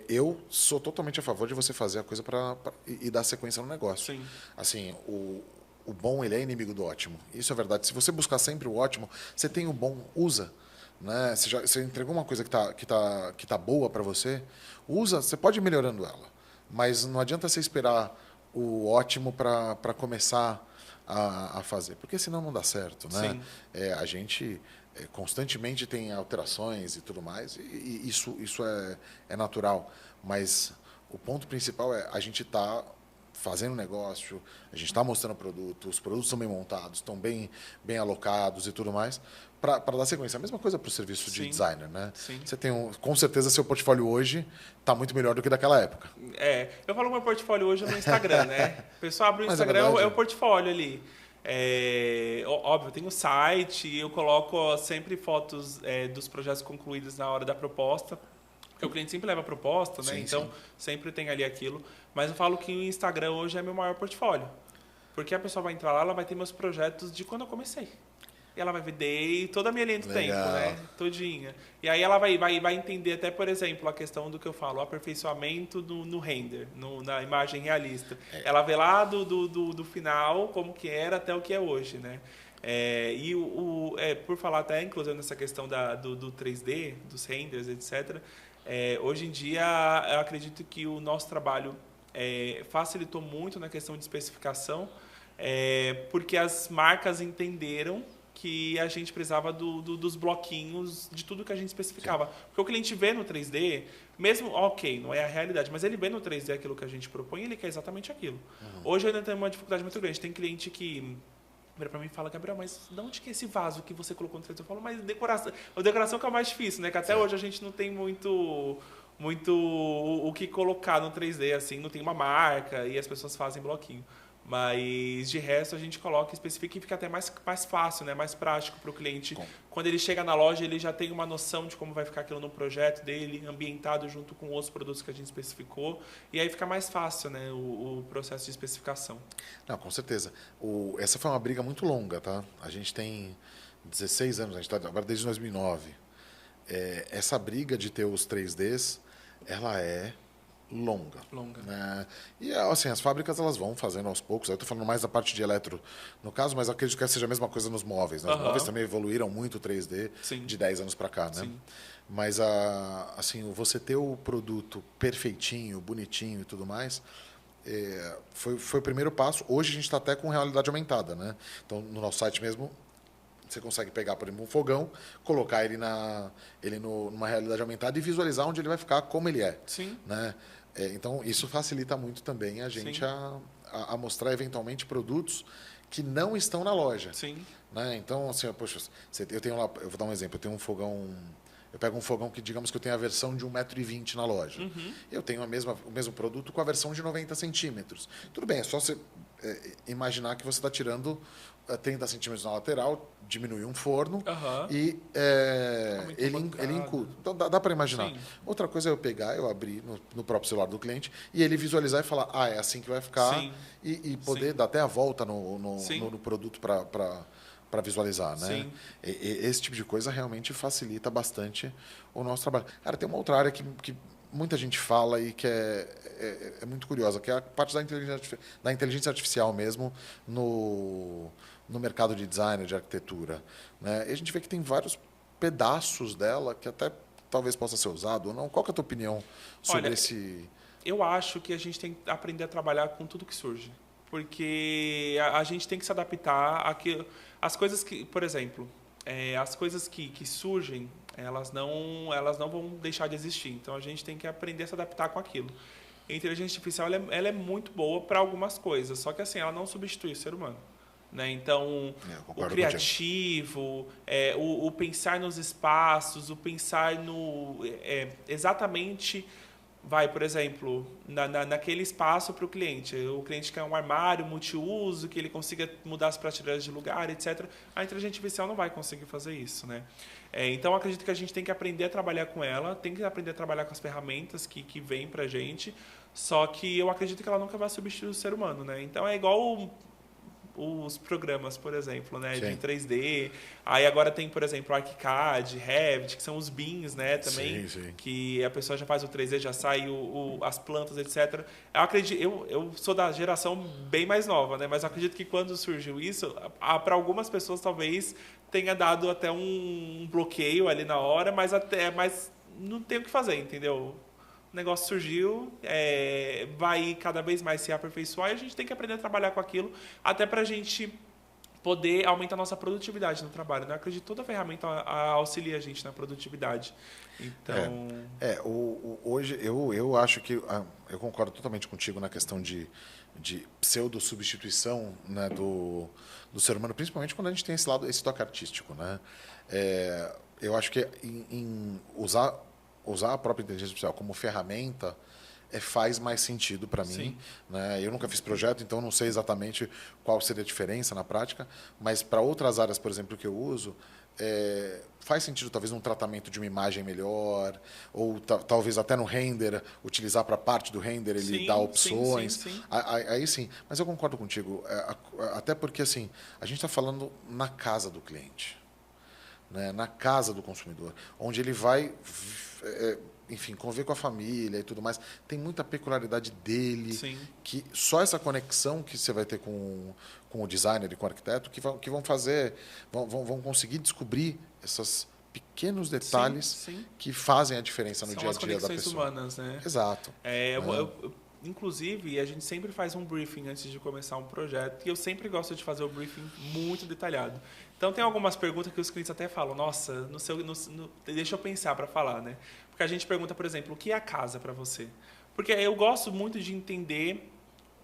Eu sou totalmente a favor de você fazer a coisa e dar sequência no negócio. Sim. Assim, o bom ele é inimigo do ótimo. Isso é verdade. Se você buscar sempre o ótimo, você tem o bom, usa. Né? Você entregou uma coisa que tá boa para você, usa. Você pode ir melhorando ela, mas não adianta você esperar o ótimo para começar a fazer, porque senão não dá certo, né? Sim. A gente constantemente tem alterações e tudo mais, e isso é natural, mas o ponto principal é a gente tá fazendo negócio, a gente está mostrando produto, os produtos são bem montados, estão bem alocados e tudo mais, para dar sequência. A mesma coisa para o serviço de designer, né? Sim. Você tem com certeza seu portfólio hoje está muito melhor do que daquela época. Eu falo meu portfólio hoje no Instagram, né? O pessoal abre o Instagram, é o portfólio ali. Óbvio, tem o site, eu coloco sempre fotos dos projetos concluídos na hora da proposta, porque o cliente sempre leva a proposta, né? Sim, então sim. sempre tem ali aquilo. Mas eu falo que o Instagram hoje é meu maior portfólio, porque a pessoa vai entrar lá, ela vai ter meus projetos de quando eu comecei. E ela vai ver toda a minha linha do tempo, né? Todinha. E aí ela vai entender até, por exemplo, a questão do que eu falo, o aperfeiçoamento no render, na imagem realista. Ela vê lá do final como que era até o que é hoje, né? Por falar até, inclusive, nessa questão do 3D, dos renders, etc., hoje em dia, eu acredito que o nosso trabalho facilitou muito na questão de especificação, porque as marcas entenderam que a gente precisava dos bloquinhos de tudo que a gente especificava. Sim. Porque o cliente vê no 3D, mesmo, ok, não é a realidade, mas ele vê no 3D aquilo que a gente propõe e ele quer exatamente aquilo. Uhum. Hoje eu ainda tenho uma dificuldade muito grande. Tem cliente que vira para mim e fala, Gabriel, mas de onde que é esse vaso que você colocou no 3D? Eu falo, mas decoração que é o mais difícil, né? Que até hoje a gente não tem muito o que colocar no 3D, assim, não tem uma marca e as pessoas fazem bloquinho. Mas, de resto, a gente coloca, especifica e fica até mais fácil, né? Mais prático para o cliente. Quando ele chega na loja, ele já tem uma noção de como vai ficar aquilo no projeto dele, ambientado junto com outros produtos que a gente especificou. E aí fica mais fácil, né? O processo de especificação. Não, com certeza. Essa foi uma briga muito longa, tá? A gente tem 16 anos, a gente está agora desde 2009. Essa briga de ter os 3Ds, ela é longa. Longa. Né? E assim, as fábricas elas vão fazendo aos poucos. Eu estou falando mais da parte de eletro no caso, mas acredito que seja a mesma coisa nos móveis. Né? Os móveis também evoluíram muito o 3D Sim. de 10 anos para cá. Né? Sim. Mas assim, você ter o produto perfeitinho, bonitinho e tudo mais, foi o primeiro passo. Hoje a gente está até com realidade aumentada. Né? Então, no nosso site mesmo, você consegue pegar, por exemplo, um fogão, colocar ele numa realidade aumentada e visualizar onde ele vai ficar, como ele é. Sim. Né? Então, isso facilita muito também a gente a mostrar, eventualmente, produtos que não estão na loja. Sim. Né? Então, assim, poxa, eu tenho lá, eu vou dar um exemplo, eu tenho um fogão. Eu pego um fogão que, digamos que eu tenho a versão de 1,20 m na loja. Eu tenho o mesmo produto com a versão de 90 centímetros. Tudo bem, é só você imaginar que você está tirando 30 centímetros na lateral, diminui um forno e ele encurta. Então, dá para imaginar. Sim. Outra coisa é eu pegar, eu abrir no próprio celular do cliente e ele visualizar e falar, é assim que vai ficar. Sim. E poder dar até a volta no produto para visualizar, né? Sim. Esse tipo de coisa realmente facilita bastante o nosso trabalho. Cara, tem uma outra área que muita gente fala e que é muito curiosa, que é a parte da inteligência artificial mesmo no mercado de design, de arquitetura. Né? E a gente vê que tem vários pedaços dela que até talvez possa ser usado ou não. Qual que é a tua opinião sobre esse... Eu acho que a gente tem que aprender a trabalhar com tudo que surge. Porque a gente tem que se adaptar às coisas que, por exemplo, as coisas que surgem, elas não vão deixar de existir. Então, a gente tem que aprender a se adaptar com aquilo. A inteligência artificial ela é muito boa para algumas coisas, só que assim, ela não substitui o ser humano. Né? Então, o criativo, o pensar nos espaços, o pensar exatamente... por exemplo, naquele espaço para o cliente. O cliente quer um armário multiuso, que ele consiga mudar as prateleiras de lugar, etc. A inteligência artificial não vai conseguir fazer isso. Né? Então, acredito que a gente tem que aprender a trabalhar com ela, tem que aprender a trabalhar com as ferramentas que vêm para a gente, só que eu acredito que ela nunca vai substituir o ser humano. Né? Então, é igual os programas, por exemplo, né, de 3D. Aí agora tem, por exemplo, o ArchiCAD, Revit, que são os BIMs, né, também, que a pessoa já faz o 3D, já sai as plantas, etc. Eu acredito, eu sou da geração bem mais nova, né, mas eu acredito que quando surgiu isso, para algumas pessoas talvez tenha dado até um bloqueio ali na hora, mas não tem o que fazer, entendeu? O negócio surgiu, vai cada vez mais se aperfeiçoar e a gente tem que aprender a trabalhar com aquilo até para a gente poder aumentar a nossa produtividade no trabalho. Né? Eu acredito que toda ferramenta auxilia a gente na produtividade. Então... hoje eu acho que... eu concordo totalmente contigo na questão de pseudo-substituição, né, do ser humano, principalmente quando a gente tem esse toque artístico. Né? Eu acho que em usar a própria inteligência artificial como ferramenta faz mais sentido para mim. Né? Eu nunca fiz projeto, então não sei exatamente qual seria a diferença na prática, mas para outras áreas, por exemplo, que eu uso, faz sentido talvez um tratamento de uma imagem melhor, ou talvez até no render, utilizar para parte do render, ele dá opções. Sim. Aí sim, mas eu concordo contigo, até porque assim, a gente está falando na casa do cliente. Né, na casa do consumidor, onde ele vai, enfim, conviver com a família e tudo mais. Tem muita peculiaridade dele, que só essa conexão que você vai ter com o designer e com o arquiteto que vão fazer, vão conseguir descobrir esses pequenos detalhes que fazem a diferença no dia a dia da pessoa. São as conexões humanas, né? Exato. Inclusive, a gente sempre faz um briefing antes de começar um projeto e eu sempre gosto de fazer o briefing muito detalhado. Então, tem algumas perguntas que os clientes até falam, nossa, deixa eu pensar para falar, né? Porque a gente pergunta, por exemplo, o que é a casa para você? Porque eu gosto muito de entender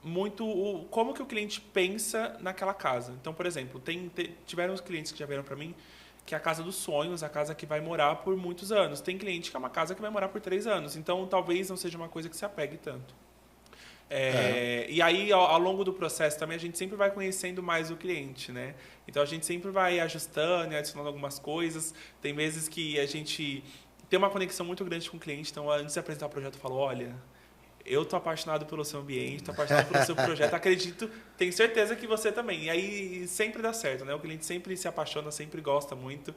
muito como que o cliente pensa naquela casa. Então, por exemplo, tiveram os clientes que já vieram para mim que é a casa dos sonhos, a casa que vai morar por muitos anos. Tem cliente que é uma casa que vai morar por 3 anos. Então, talvez não seja uma coisa que se apegue tanto. E aí, ao longo do processo também, a gente sempre vai conhecendo mais o cliente, né? Então, a gente sempre vai ajustando e adicionando algumas coisas. Tem vezes que a gente tem uma conexão muito grande com o cliente. Então, antes de apresentar o projeto, eu falo, olha, eu tô apaixonado pelo seu ambiente, tô apaixonado pelo seu projeto, acredito, tenho certeza que você também. E aí, sempre dá certo, né? O cliente sempre se apaixona, sempre gosta muito.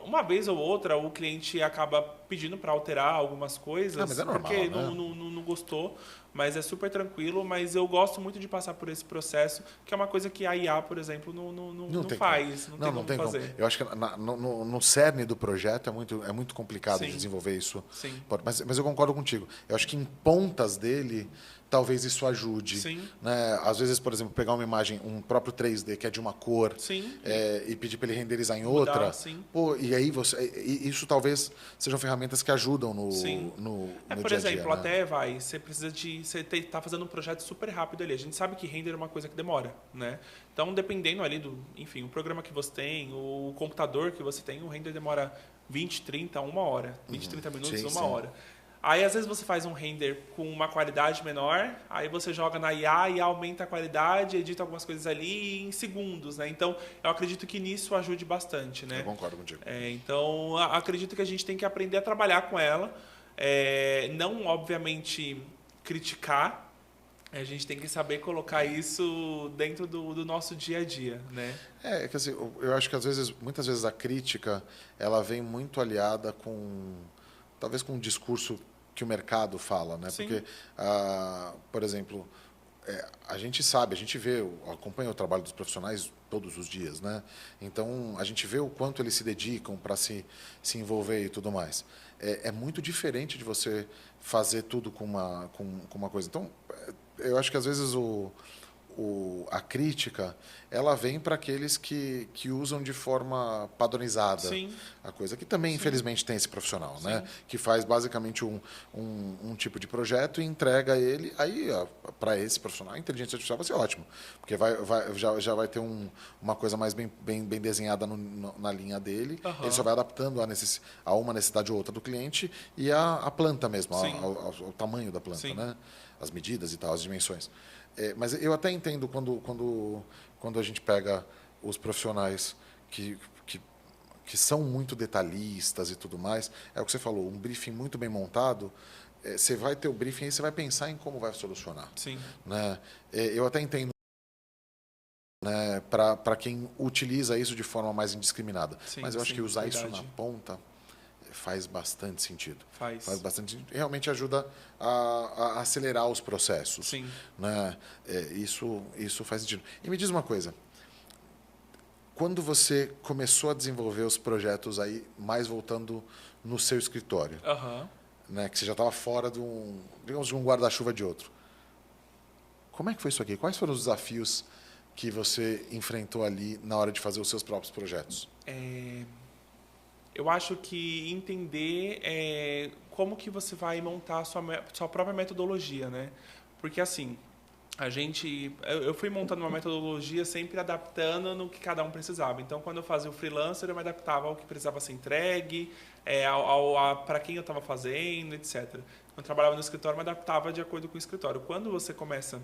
Uma vez ou outra, o cliente acaba pedindo para alterar algumas coisas, mas é normal, porque né? não gostou, mas é super tranquilo. Mas eu gosto muito de passar por esse processo, que é uma coisa que a IA, por exemplo, não Tem faz, como. não tem Não como tem como. fazer. Eu acho que no cerne do projeto é muito complicado de Sim, desenvolver isso. sim, Mas eu concordo contigo. Eu acho que em pontas dele, talvez isso ajude. sim, Né? Às vezes, por exemplo, pegar uma imagem, um próprio 3D que é de uma cor, sim, e pedir para ele renderizar em mudar, outra. sim. Pô, e aí isso talvez sejam ferramentas que ajudam Sim. no Por dia a dia. exemplo, Né? até você precisa de. Tá fazendo um projeto super rápido ali. A gente sabe que render é uma coisa que demora, né? Então, dependendo ali enfim, o programa que você tem, o computador que você tem, o render demora 20, 30, uma hora. 20, 30 minutos, Sim, uma sim. hora. Aí, às vezes, você faz um render com uma qualidade menor, aí você joga na IA e aumenta a qualidade, edita algumas coisas ali em segundos, né? Então, eu acredito que nisso ajude bastante, Eu né? concordo contigo. Então, acredito que a gente tem que aprender a trabalhar com ela. Não, obviamente, criticar. A gente tem que saber colocar isso dentro do nosso dia a dia, né? É que assim, eu acho que muitas vezes a crítica, ela vem muito aliada talvez com o discurso que o mercado fala, né? Sim, Porque, por exemplo, a gente sabe, a gente vê, acompanha o trabalho dos profissionais todos os dias, né? Então, a gente vê o quanto eles se dedicam para se envolver e tudo mais. É muito diferente de você fazer tudo com uma coisa. Então, eu acho que às vezes a crítica ela vem para aqueles que usam de forma padronizada sim, a coisa, que também sim, infelizmente tem esse profissional, né? sim, Que faz basicamente um tipo de projeto e entrega ele, aí para esse profissional a inteligência artificial vai ser ótimo, porque já vai ter uma coisa mais bem desenhada na linha dele, ele só aham, vai adaptando a uma necessidade ou outra do cliente e a planta mesmo, sim, ao tamanho da planta, sim, né? As medidas e tal, as dimensões. Mas eu até entendo quando a gente pega os profissionais que, que, que são muito detalhistas e tudo mais. É o que você falou, um briefing muito bem montado, você vai ter o briefing e você vai pensar em como vai solucionar. sim, Né? Eu até entendo, né, para quem utiliza isso de forma mais indiscriminada. Mas eu acho que sim, usar isso na verdade. ponta faz bastante sentido. Faz Faz. bastante sentido. Realmente ajuda a acelerar os processos. Sim. Né? Isso faz sentido. E me diz uma coisa. Quando você começou a desenvolver os projetos aí, mais voltando no seu escritório, Aham. né, que você já estava fora digamos, de um guarda-chuva de outro. Como é que foi isso aqui? Quais foram os desafios que você enfrentou ali na hora de fazer os seus próprios projetos? Eu acho que entender como que você vai montar a sua própria metodologia, né? Porque assim, eu fui montando uma metodologia sempre adaptando no que cada um precisava. Então, quando eu fazia o freelancer, eu me adaptava ao que precisava ser entregue, para quem eu estava fazendo, etc. Quando eu trabalhava no escritório, eu me adaptava de acordo com o escritório. Quando você começa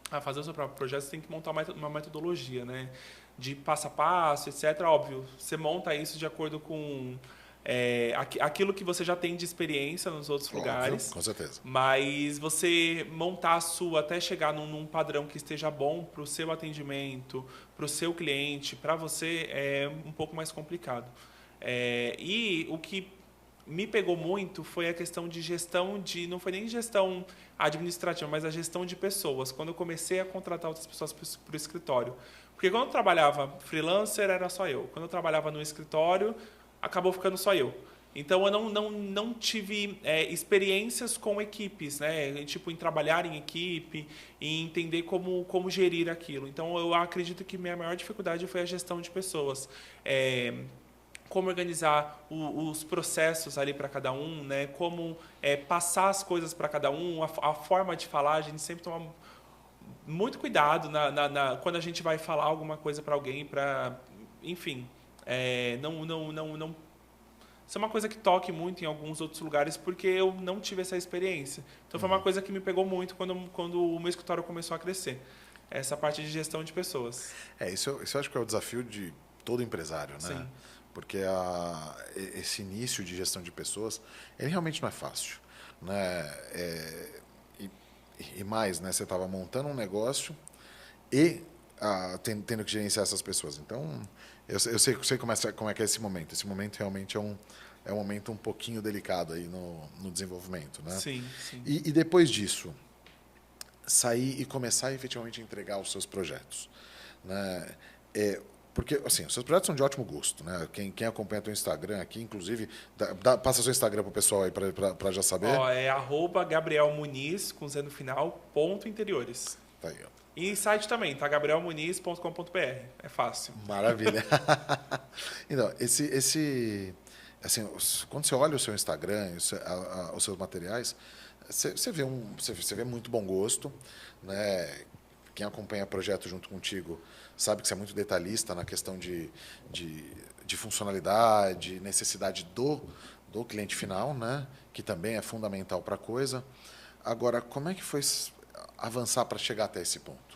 a fazer o seu próprio projeto, você tem que montar uma metodologia, né? De passo a passo, etc. Óbvio, você monta isso de acordo com aquilo que você já tem de experiência nos outros Óbvio, lugares, com certeza. mas você montar a sua até chegar num padrão que esteja bom para o seu atendimento, para o seu cliente, para você é um pouco mais complicado. E o que me pegou muito foi a questão de gestão não foi nem gestão administrativa, mas a gestão de pessoas. Quando eu comecei a contratar outras pessoas para o escritório. Porque quando eu trabalhava freelancer, era só eu. Quando eu trabalhava no escritório, acabou ficando só eu. Então, eu não tive experiências com equipes, né? Tipo, em trabalhar em equipe, em entender como gerir aquilo. Então, eu acredito que minha maior dificuldade foi a gestão de pessoas. Como organizar os processos ali para cada um, né? Como passar as coisas para cada um, a forma de falar, a gente sempre toma muito cuidado quando a gente vai falar alguma coisa para alguém, enfim, não isso é uma coisa que toque muito em alguns outros lugares porque eu não tive essa experiência. Então foi uma coisa que me pegou muito quando o meu escritório começou a crescer. Essa parte de gestão de pessoas. Isso eu acho que é o desafio de todo empresário, né? Sim, Porque esse início de gestão de pessoas, ele realmente não é fácil, né? E mais, né? Você estava montando um negócio e tendo que gerenciar essas pessoas. Então, eu sei como é que é esse momento. Esse momento realmente é um momento um pouquinho delicado aí no desenvolvimento, né? Sim, sim. E depois disso, sair e começar a efetivamente entregar os seus projetos, né? Porque, assim, os seus projetos são de ótimo gosto, né? Quem acompanha o Instagram aqui, inclusive, passa seu Instagram para o pessoal aí para já saber. Ó, é @Gabriel Muniz, com Z no final, ponto interiores. Tá aí, ó. E site também, tá? gabrielmuniz.com.br. É fácil. Maravilha. Então, assim, quando você olha o seu Instagram, os seus materiais, você vê muito bom gosto, né? Quem acompanha projeto junto contigo sabe que você é muito detalhista na questão de funcionalidade, necessidade do cliente final, né? Que também é fundamental para a coisa. Agora, como é que foi avançar para chegar até esse ponto?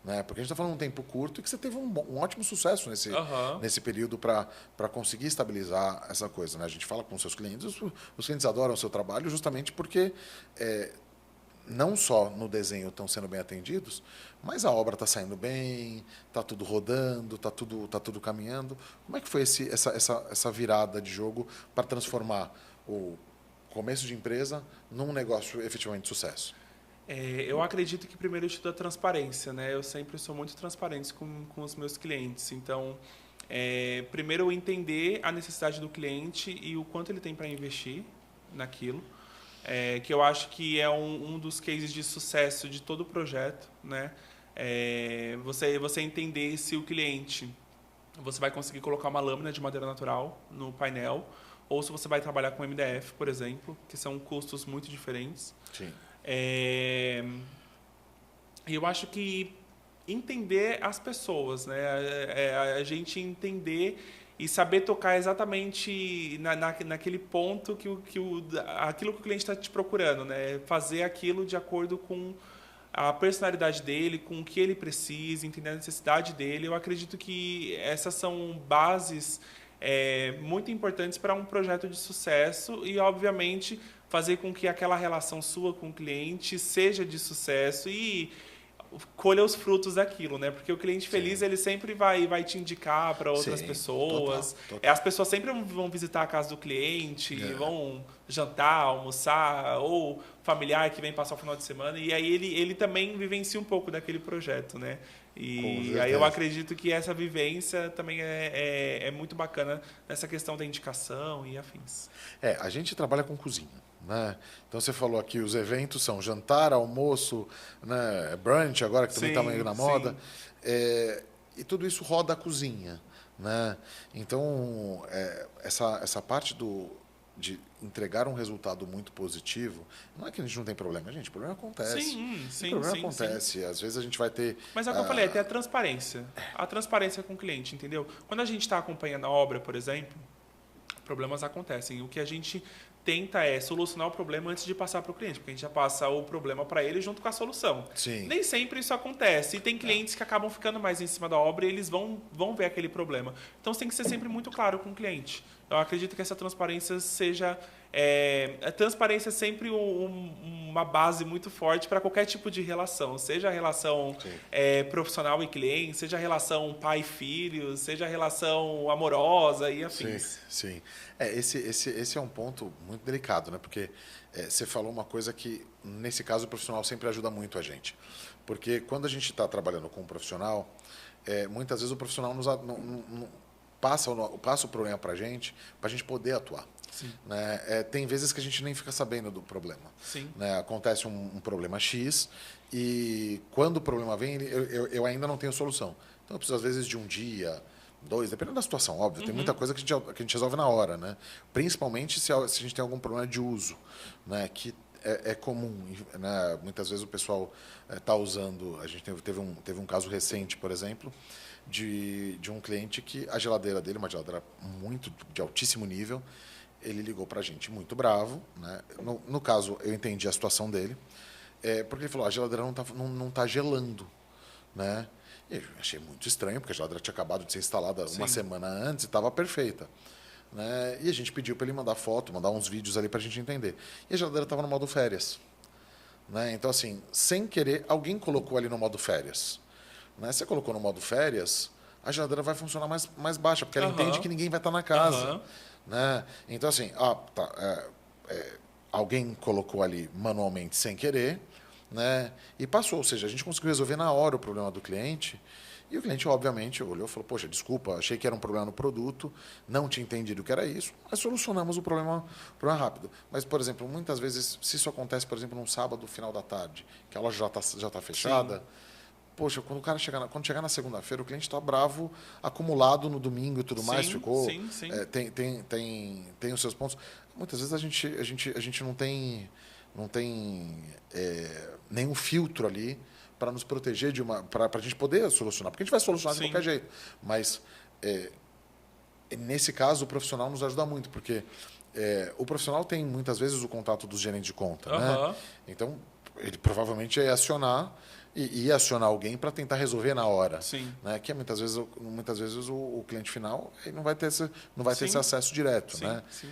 Né? Porque a gente está falando de um tempo curto e que você teve um ótimo sucesso nesse período para conseguir estabilizar essa coisa. Né? A gente fala com os seus clientes, os clientes adoram o seu trabalho justamente porque não só no desenho estão sendo bem atendidos, mas a obra está saindo bem, está tudo rodando, está tudo caminhando. Como é que foi essa virada de jogo para transformar o começo de empresa num negócio efetivamente de sucesso? Eu acredito que primeiro de tudo a transparência, né? Eu sempre sou muito transparente com os meus clientes. Então, primeiro eu entender a necessidade do cliente e o quanto ele tem para investir naquilo. Que eu acho que é um dos cases de sucesso de todo o projeto, né? Você entender se o cliente, você vai conseguir colocar uma lâmina de madeira natural no painel, ou se você vai trabalhar com MDF, por exemplo, que são custos muito diferentes. Sim. E eu acho que entender as pessoas, né? A gente entender e saber tocar exatamente naquele ponto aquilo que o cliente está te procurando, né? Fazer aquilo de acordo com a personalidade dele, com o que ele precisa, entender a necessidade dele. Eu acredito que essas são bases muito importantes para um projeto de sucesso e, obviamente, fazer com que aquela relação sua com o cliente seja de sucesso e colha os frutos daquilo, né? Porque o cliente feliz, ele sempre vai te indicar para outras pessoas. Total. As pessoas sempre vão visitar a casa do cliente, vão jantar, almoçar, ou familiar que vem passar o final de semana, e aí ele também vivencia um pouco daquele projeto, né? E aí eu acredito que essa vivência também é muito bacana nessa questão da indicação e afins. A gente trabalha com cozinha. Né? Então você falou aqui, os eventos são jantar, almoço, né? Brunch agora que também está meio na moda, e tudo isso roda a cozinha, né? Então essa parte de entregar um resultado muito positivo, não é que a gente não tem problema, gente, o problema acontece. O problema acontece, às vezes a gente vai ter... Mas é o que eu falei, tem a transparência com o cliente, entendeu? Quando a gente está acompanhando a obra, por exemplo, problemas acontecem. O que a gente tenta solucionar o problema antes de passar para o cliente, porque a gente já passa o problema para ele junto com a solução. Sim. Nem sempre isso acontece. E tem clientes que acabam ficando mais em cima da obra e eles vão ver aquele problema. Então, você tem que ser sempre muito claro com o cliente. Eu acredito que essa transparência seja... a transparência é sempre uma base muito forte para qualquer tipo de relação. Seja a relação profissional e cliente, seja a relação pai e filho, seja a relação amorosa e afins. Sim. Esse é um ponto muito delicado, né? Porque você falou uma coisa que, nesse caso, o profissional sempre ajuda muito a gente. Porque quando a gente está trabalhando com um profissional, muitas vezes o profissional passa o problema para a gente poder atuar. Sim. Né? Tem vezes que a gente nem fica sabendo do problema. Sim. Né? Acontece um problema X e quando o problema vem, eu ainda não tenho solução. Então eu preciso, às vezes, de um dia, 2, dependendo da situação, óbvio. Tem muita coisa que a gente resolve na hora. Né? Principalmente se a gente tem algum problema de uso, né? Que é comum. Né? Muitas vezes o pessoal está usando... A gente teve um caso recente, por exemplo, de um cliente que a geladeira dele, uma geladeira muito de altíssimo nível, ele ligou para a gente muito bravo. Né? No caso, eu entendi a situação dele, porque ele falou, a geladeira não tá gelando. Né? E eu achei muito estranho, porque a geladeira tinha acabado de ser instalada uma semana antes e estava perfeita. Né? E a gente pediu para ele mandar foto, mandar uns vídeos ali para a gente entender. E a geladeira estava no modo férias. Né? Então, assim, sem querer, alguém colocou ali no modo férias. Né? Você colocou no modo férias, a geladeira vai funcionar mais baixa, porque ela Aham. entende que ninguém vai estar na casa. Aham. Né? Então, assim, alguém colocou ali manualmente sem querer, né? E passou. Ou seja, a gente conseguiu resolver na hora o problema do cliente. E o cliente, obviamente, olhou e falou, poxa, desculpa, achei que era um problema no produto, não tinha entendido que era isso, mas solucionamos o problema rápido. Mas, por exemplo, muitas vezes, se isso acontece, por exemplo, num sábado, final da tarde, que a loja já tá fechada, Sim. poxa, quando chegar na segunda-feira, o cliente está bravo, acumulado no domingo e tudo mais, Sim, ficou. sim, sim. Tem os seus pontos. Muitas vezes a gente não tem nenhum filtro ali para nos proteger para a gente poder solucionar, porque a gente vai solucionar de Sim. qualquer jeito. Mas nesse caso, o profissional nos ajuda muito, porque o profissional tem muitas vezes o contato dos gerentes de conta, né? Aham. Então ele provavelmente ia acionar ia acionar alguém para tentar resolver na hora, Sim. né? Que muitas vezes o cliente final ele não vai ter ter esse Sim. acesso direto, Sim. né? Sim.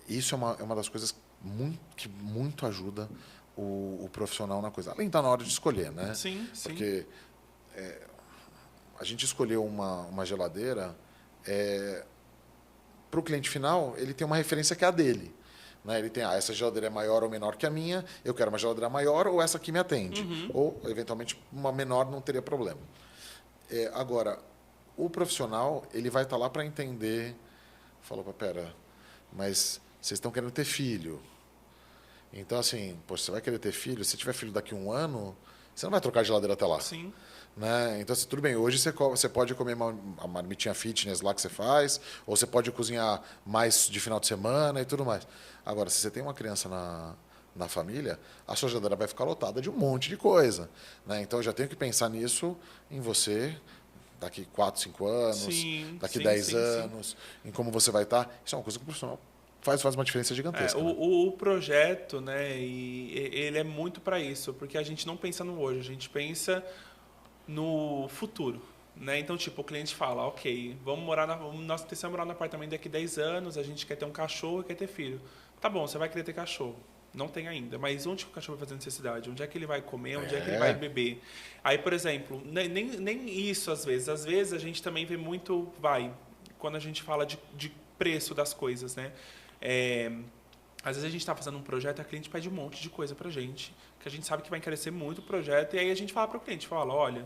Isso é uma das coisas que muito ajuda o profissional na coisa. Além de estar na hora de escolher, né? Sim. Sim. Porque a gente escolheu uma geladeira para o cliente final, ele tem uma referência que é a dele. Né? Ele tem, essa geladeira é maior ou menor que a minha, eu quero uma geladeira maior ou essa aqui me atende. Uhum. Ou, eventualmente, uma menor não teria problema. Agora, o profissional, ele vai estar lá para entender, falou, pera, mas vocês estão querendo ter filho. Então, assim, poxa, você vai querer ter filho, se tiver filho daqui a um ano, você não vai trocar a geladeira até lá. Sim. Né? Então, assim, tudo bem, hoje você pode comer uma marmitinha fitness lá que você faz, ou você pode cozinhar mais de final de semana e tudo mais. Agora, se você tem uma criança na família, a sua geladeira vai ficar lotada de um monte de coisa. Né? Então, eu já tenho que pensar nisso em você daqui 4, 5 anos, Sim, daqui sim, 10 sim, anos, em como você vai estar. Isso é uma coisa que o profissional faz uma diferença gigantesca. Né? O projeto, né, ele é muito para isso, porque a gente não pensa no hoje, a gente pensa no futuro. Né? Então, tipo, o cliente fala, ok, nossa intenção é morar no apartamento daqui a 10 anos, a gente quer ter um cachorro e quer ter filho. Tá bom, você vai querer ter cachorro. Não tem ainda, mas onde que o cachorro vai fazer necessidade? Onde é que ele vai comer? Onde é que ele vai beber? Aí, por exemplo, nem isso às vezes. Às vezes a gente também vê muito, quando a gente fala de preço das coisas, né? Às vezes a gente está fazendo um projeto e a cliente pede um monte de coisa pra gente, que a gente sabe que vai encarecer muito o projeto, e aí a gente fala para o cliente, olha,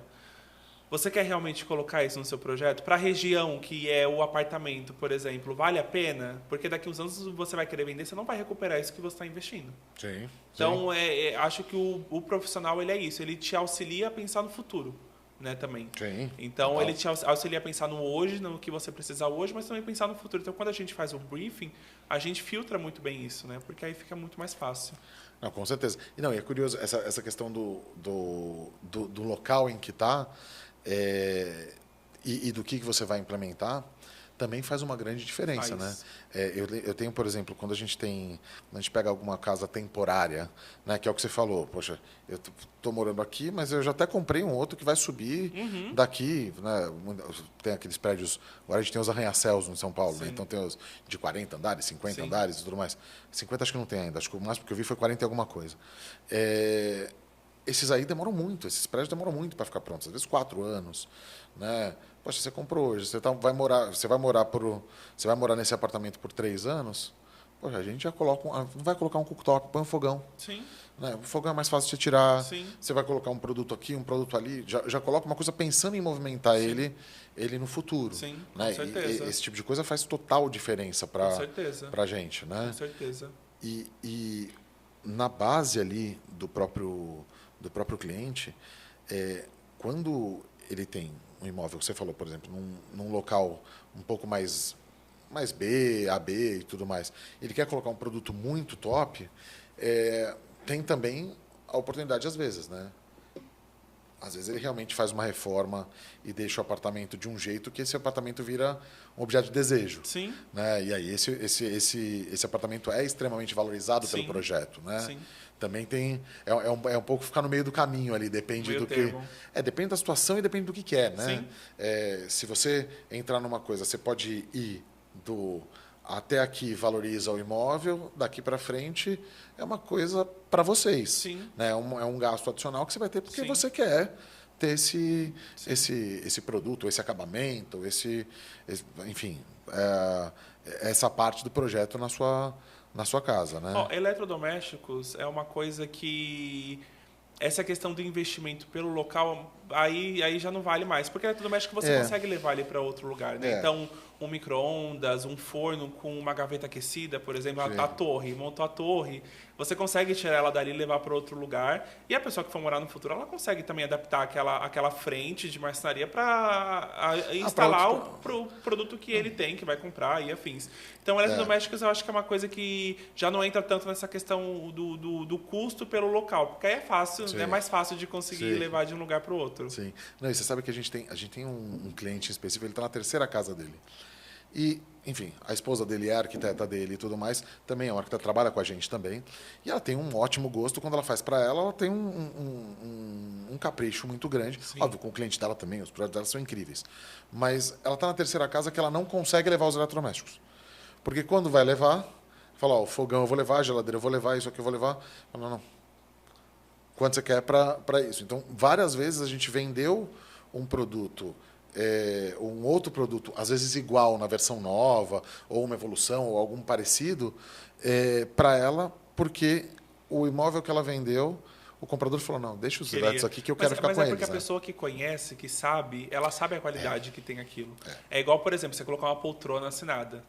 você quer realmente colocar isso no seu projeto? Para a região que é o apartamento, por exemplo, vale a pena? Porque daqui a uns anos você vai querer vender, você não vai recuperar isso que você está investindo. Sim. Então, acho que o profissional ele é isso, ele te auxilia a pensar no futuro. Né, também. Sim. Então, Total. ele te auxilia a pensar no hoje, no que você precisa hoje, mas também pensar no futuro. Então, quando a gente faz o briefing, a gente filtra muito bem isso, né? Porque aí fica muito mais fácil. Não, com certeza. E não, é curioso essa questão do local em que está e do que você vai implementar também faz uma grande diferença, né? Eu tenho, por exemplo, quando a gente pega alguma casa temporária, né, que é o que você falou, poxa, eu estou morando aqui, mas eu já até comprei um outro que vai subir daqui, né? Tem aqueles prédios, agora a gente tem os arranha-céus no São Paulo, né? Então tem os de 40 andares, 50 andares e tudo mais. 50 acho que não tem ainda, acho que o máximo que eu vi foi 40 e alguma coisa. Esses aí demoram muito, esses prédios demoram muito para ficar prontos, às vezes 4 anos, né? Poxa, você comprou hoje, você vai morar nesse apartamento por 3 anos, poxa, a gente já não vai colocar um cooktop, põe um fogão. Sim. Né? O fogão é mais fácil de tirar, Sim. você vai colocar um produto aqui, um produto ali, já coloca uma coisa pensando em movimentar ele no futuro. Sim, né? com certeza. E esse tipo de coisa faz total diferença para a gente. Né? Com certeza. E na base ali do próprio cliente, quando ele tem um imóvel que você falou, por exemplo, num local um pouco mais B, AB e tudo mais, ele quer colocar um produto muito top, tem também a oportunidade às vezes, né? Às vezes ele realmente faz uma reforma e deixa o apartamento de um jeito que esse apartamento vira um objeto de desejo. Sim. Né? E aí esse apartamento é extremamente valorizado pelo projeto. Né? Sim. Também tem um pouco ficar no meio do caminho ali, depende do que depende da situação e depende do que quer, né? Se você entrar numa coisa, você pode ir até aqui valoriza o imóvel, daqui para frente é uma coisa para vocês. Sim. Né? É um gasto adicional que você vai ter porque você quer ter esse produto, esse acabamento, enfim, essa parte do projeto na sua casa, né? Ó, eletrodomésticos é uma coisa que essa questão do investimento pelo local, aí já não vale mais. Porque eletrodoméstico você consegue levar ele para outro lugar, né? Então, um micro-ondas, um forno com uma gaveta aquecida, por exemplo, a torre, montou a torre, você consegue tirar ela dali e levar para outro lugar. E a pessoa que for morar no futuro, ela consegue também adaptar aquela frente de marcenaria para instalar o produto que ele tem, que vai comprar e afins. Então, eletrodomésticos eu acho que é uma coisa que já não entra tanto nessa questão do custo pelo local, porque aí é fácil, é mais fácil de conseguir levar de um lugar para o outro. Sim. Não, e você sabe que a gente tem um cliente específico, ele está na terceira casa dele. E, enfim, a esposa dele é a arquiteta dele e tudo mais, também é uma arquiteta, trabalha com a gente também. E ela tem um ótimo gosto. Quando ela faz para ela tem um capricho muito grande. Sim. Óbvio, com o cliente dela também, os projetos dela são incríveis. Mas ela está na terceira casa que ela não consegue levar os eletrodomésticos. Porque quando vai levar, fala, ó, o fogão eu vou levar, a geladeira eu vou levar, isso aqui eu vou levar. Fala, não. Quanto você quer para isso? Então, várias vezes a gente vendeu um produto, um outro produto, às vezes igual na versão nova, ou uma evolução, ou algum parecido, para ela, porque o imóvel que ela vendeu, o comprador falou, não, deixa os eletos aqui que eu quero ficar com eles. Mas é porque a pessoa que conhece, que sabe, ela sabe a qualidade que tem aquilo. É igual, por exemplo, você colocar uma poltrona assinada.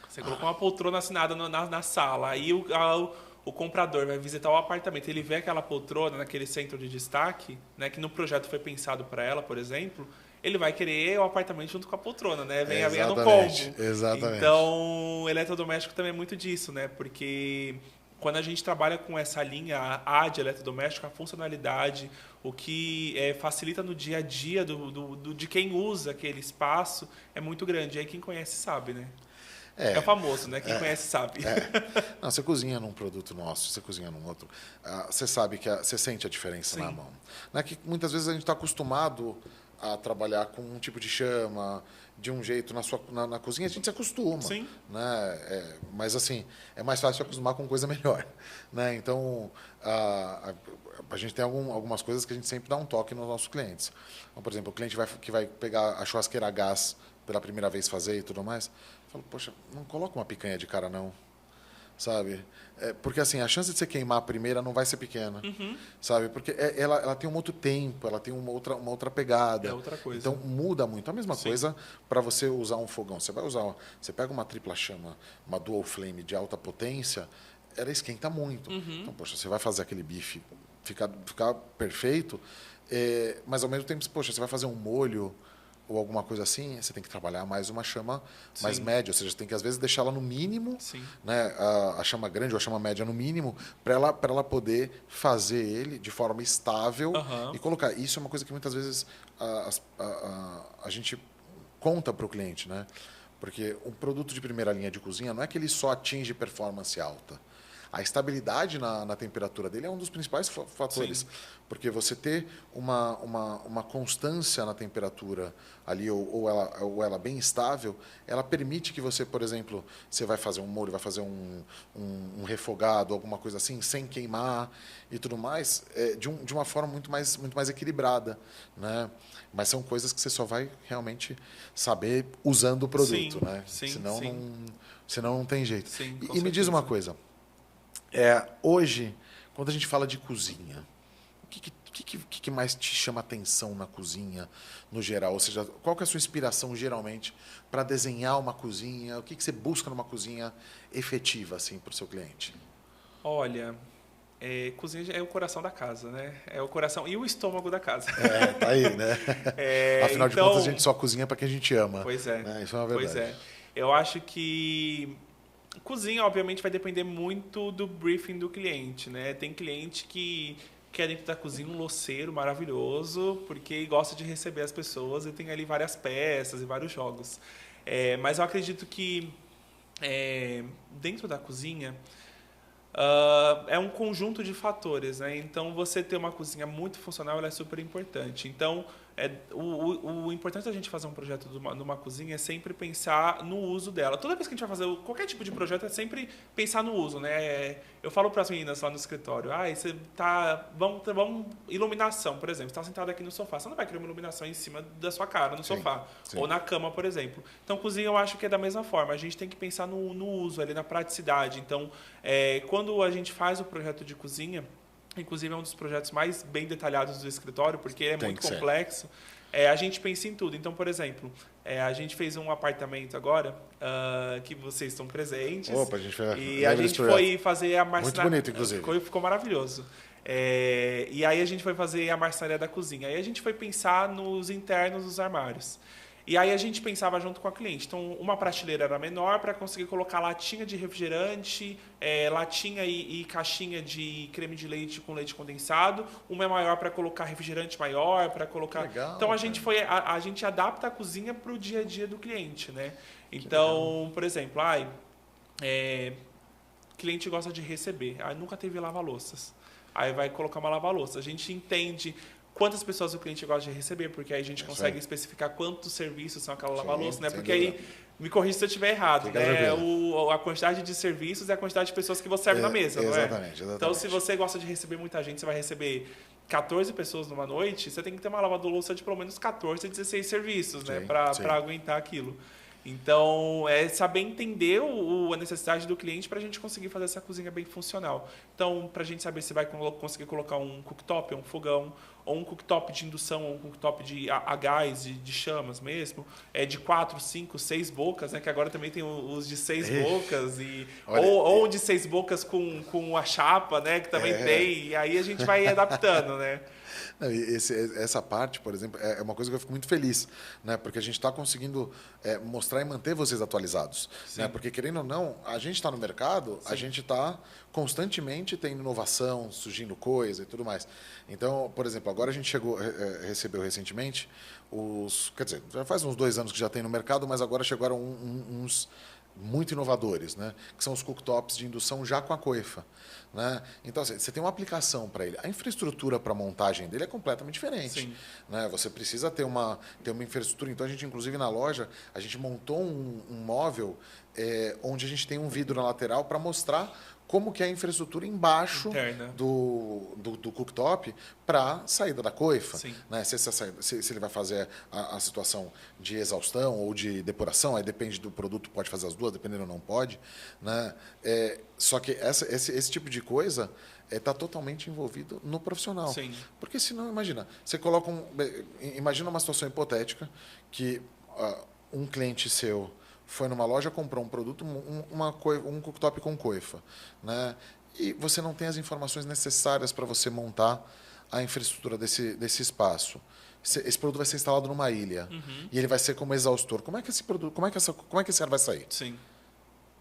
Você colocou uma poltrona assinada na sala, aí o comprador vai visitar o apartamento, ele vê aquela poltrona naquele centro de destaque, né, que no projeto foi pensado para ela, por exemplo, ele vai querer o apartamento junto com a poltrona, né? Venha no combo. Exatamente. Então, o eletrodoméstico também é muito disso, né? Porque quando a gente trabalha com essa linha A de eletrodoméstico, a funcionalidade, o que facilita no dia a dia de quem usa aquele espaço é muito grande. E aí quem conhece sabe, né? É o famoso, né? Quem conhece sabe. Não, você cozinha num produto nosso, você cozinha num outro, você sabe que você sente a diferença na mão. Não é que muitas vezes a gente está acostumado a trabalhar com um tipo de chama, de um jeito na cozinha, a gente se acostuma. Sim. Né? Mas assim, é mais fácil se acostumar com coisa melhor. Né? Então, a gente tem algumas coisas que a gente sempre dá um toque nos nossos clientes. Então, por exemplo, o cliente que vai pegar a churrasqueira a gás pela primeira vez fazer e tudo mais, falo, poxa, não coloca uma picanha de cara, não. Sabe? Porque assim, a chance de você queimar a primeira não vai ser pequena. Sabe? Porque ela tem um outro tempo, ela tem uma outra pegada. É outra coisa. Então muda muito. A mesma coisa para você usar um fogão. Você pega uma tripla chama, uma dual flame de alta potência, ela esquenta muito. Então, poxa, você vai fazer aquele bife ficar perfeito, mas ao mesmo tempo, poxa, você vai fazer um molho ou alguma coisa assim, você tem que trabalhar mais uma chama mais média, ou seja, você tem que às vezes deixá-la no mínimo, né, a chama grande ou a chama média no mínimo, para ela poder fazer ele de forma estável e colocar. Isso é uma coisa que muitas vezes a gente conta para o cliente, né? Porque um produto de primeira linha de cozinha não é que ele só atinge performance alta. A estabilidade na temperatura dele é um dos principais fatores. Sim. Porque você ter uma constância na temperatura ali, ou ela bem estável, ela permite que você, por exemplo, você vai fazer um molho, vai fazer um refogado, alguma coisa assim, sem queimar e tudo mais, de uma forma muito mais equilibrada. Né? Mas são coisas que você só vai realmente saber usando o produto. Sim, né? Sim, senão não tem jeito. Sim, e me diz uma coisa. Hoje, quando a gente fala de cozinha, o que mais te chama atenção na cozinha, no geral? Ou seja, qual que é a sua inspiração, geralmente, para desenhar uma cozinha? O que você busca numa cozinha efetiva assim, para o seu cliente? Olha, cozinha é o coração da casa, né? É o coração e o estômago da casa. Tá aí, né? Afinal de contas, a gente só cozinha para quem a gente ama. Pois é. Né? Isso é uma verdade. Pois é. Eu acho que cozinha, obviamente, vai depender muito do briefing do cliente, né? Tem cliente que quer dentro da cozinha um louceiro maravilhoso, porque gosta de receber as pessoas e tem ali várias peças e vários jogos. Mas eu acredito que dentro da cozinha, é um conjunto de fatores, né? Então, você ter uma cozinha muito funcional ela é super importante. Então, o importante da gente fazer um projeto numa cozinha é sempre pensar no uso dela. Toda vez que a gente vai fazer qualquer tipo de projeto, é sempre pensar no uso, né? Eu falo para as meninas lá no escritório, você tá, vamos iluminação, por exemplo. Você está sentado aqui no sofá, você não vai querer uma iluminação em cima da sua cara no sofá sim. ou na cama, por exemplo. Então, cozinha eu acho que é da mesma forma. A gente tem que pensar no uso, ali na praticidade. Então, quando a gente faz o projeto de cozinha, inclusive é um dos projetos mais bem detalhados do escritório, porque ele é muito complexo. A gente pensa em tudo. Então, por exemplo, a gente fez um apartamento agora, que vocês estão presentes. Opa, a gente foi, e a gente foi fazer a marcenaria. Muito bonito, inclusive. Ficou maravilhoso. E aí a gente foi fazer a marcenaria da cozinha. Aí a gente foi pensar nos internos dos armários. E aí a gente pensava junto com a cliente. Então, uma prateleira era menor para conseguir colocar latinha de refrigerante, latinha e caixinha de creme de leite com leite condensado. Uma é maior para colocar refrigerante maior, para colocar... Legal, então, a gente adapta a cozinha para o dia a dia do cliente, né? Então, por exemplo, cliente gosta de receber. Aí nunca teve lava-louças. Aí vai colocar uma lava-louça. A gente entende quantas pessoas o cliente gosta de receber, porque aí a gente consegue especificar quantos serviços são aquela lava-louça, né? Porque aí, me corrija se eu estiver errado, né? A quantidade de serviços é a quantidade de pessoas que você serve na mesa, não é? Exatamente. Então, se você gosta de receber muita gente, você vai receber 14 pessoas numa noite, você tem que ter uma lava-louça de pelo menos 14, 16 serviços, né? Para aguentar aquilo. Então, é saber entender a necessidade do cliente para a gente conseguir fazer essa cozinha bem funcional. Então, para a gente saber se vai conseguir colocar um cooktop, um fogão, ou um cooktop de indução, ou um cooktop a gás, de chamas mesmo, de 4, 5, 6 bocas, né? Que agora também tem os de 6 bocas, ou de 6 bocas com a chapa, né? Que também tem, e aí a gente vai adaptando, né? Essa parte, por exemplo, é uma coisa que eu fico muito feliz, né? Porque a gente está conseguindo mostrar e manter vocês atualizados. Né? Porque, querendo ou não, a gente está no mercado, a gente está constantemente tendo inovação, surgindo coisa e tudo mais. Então, por exemplo, agora a gente recebeu recentemente quer dizer, já faz uns 2 anos que já tem no mercado, mas agora chegaram uns muito inovadores, né? Que são os cooktops de indução já com a coifa. Né? Então, assim, você tem uma aplicação para ele. A infraestrutura para a montagem dele é completamente diferente. Né? Você precisa ter uma infraestrutura. Então, a gente, inclusive, na loja, a gente montou um móvel onde a gente tem um vidro na lateral para mostrar como que é a infraestrutura embaixo do cooktop para a saída da coifa. Né? Se ele vai fazer a situação de exaustão ou de depuração, aí depende do produto, pode fazer as duas, dependendo ou não pode. Né? Só que esse tipo de coisa está totalmente envolvido no profissional. Porque senão, imagina, você coloca imagina uma situação hipotética que um cliente seu foi numa loja, comprou um produto, um cooktop com coifa, né? E você não tem as informações necessárias para você montar a infraestrutura desse espaço. Esse produto vai ser instalado numa ilha e ele vai ser como exaustor. Como é que esse ar vai sair?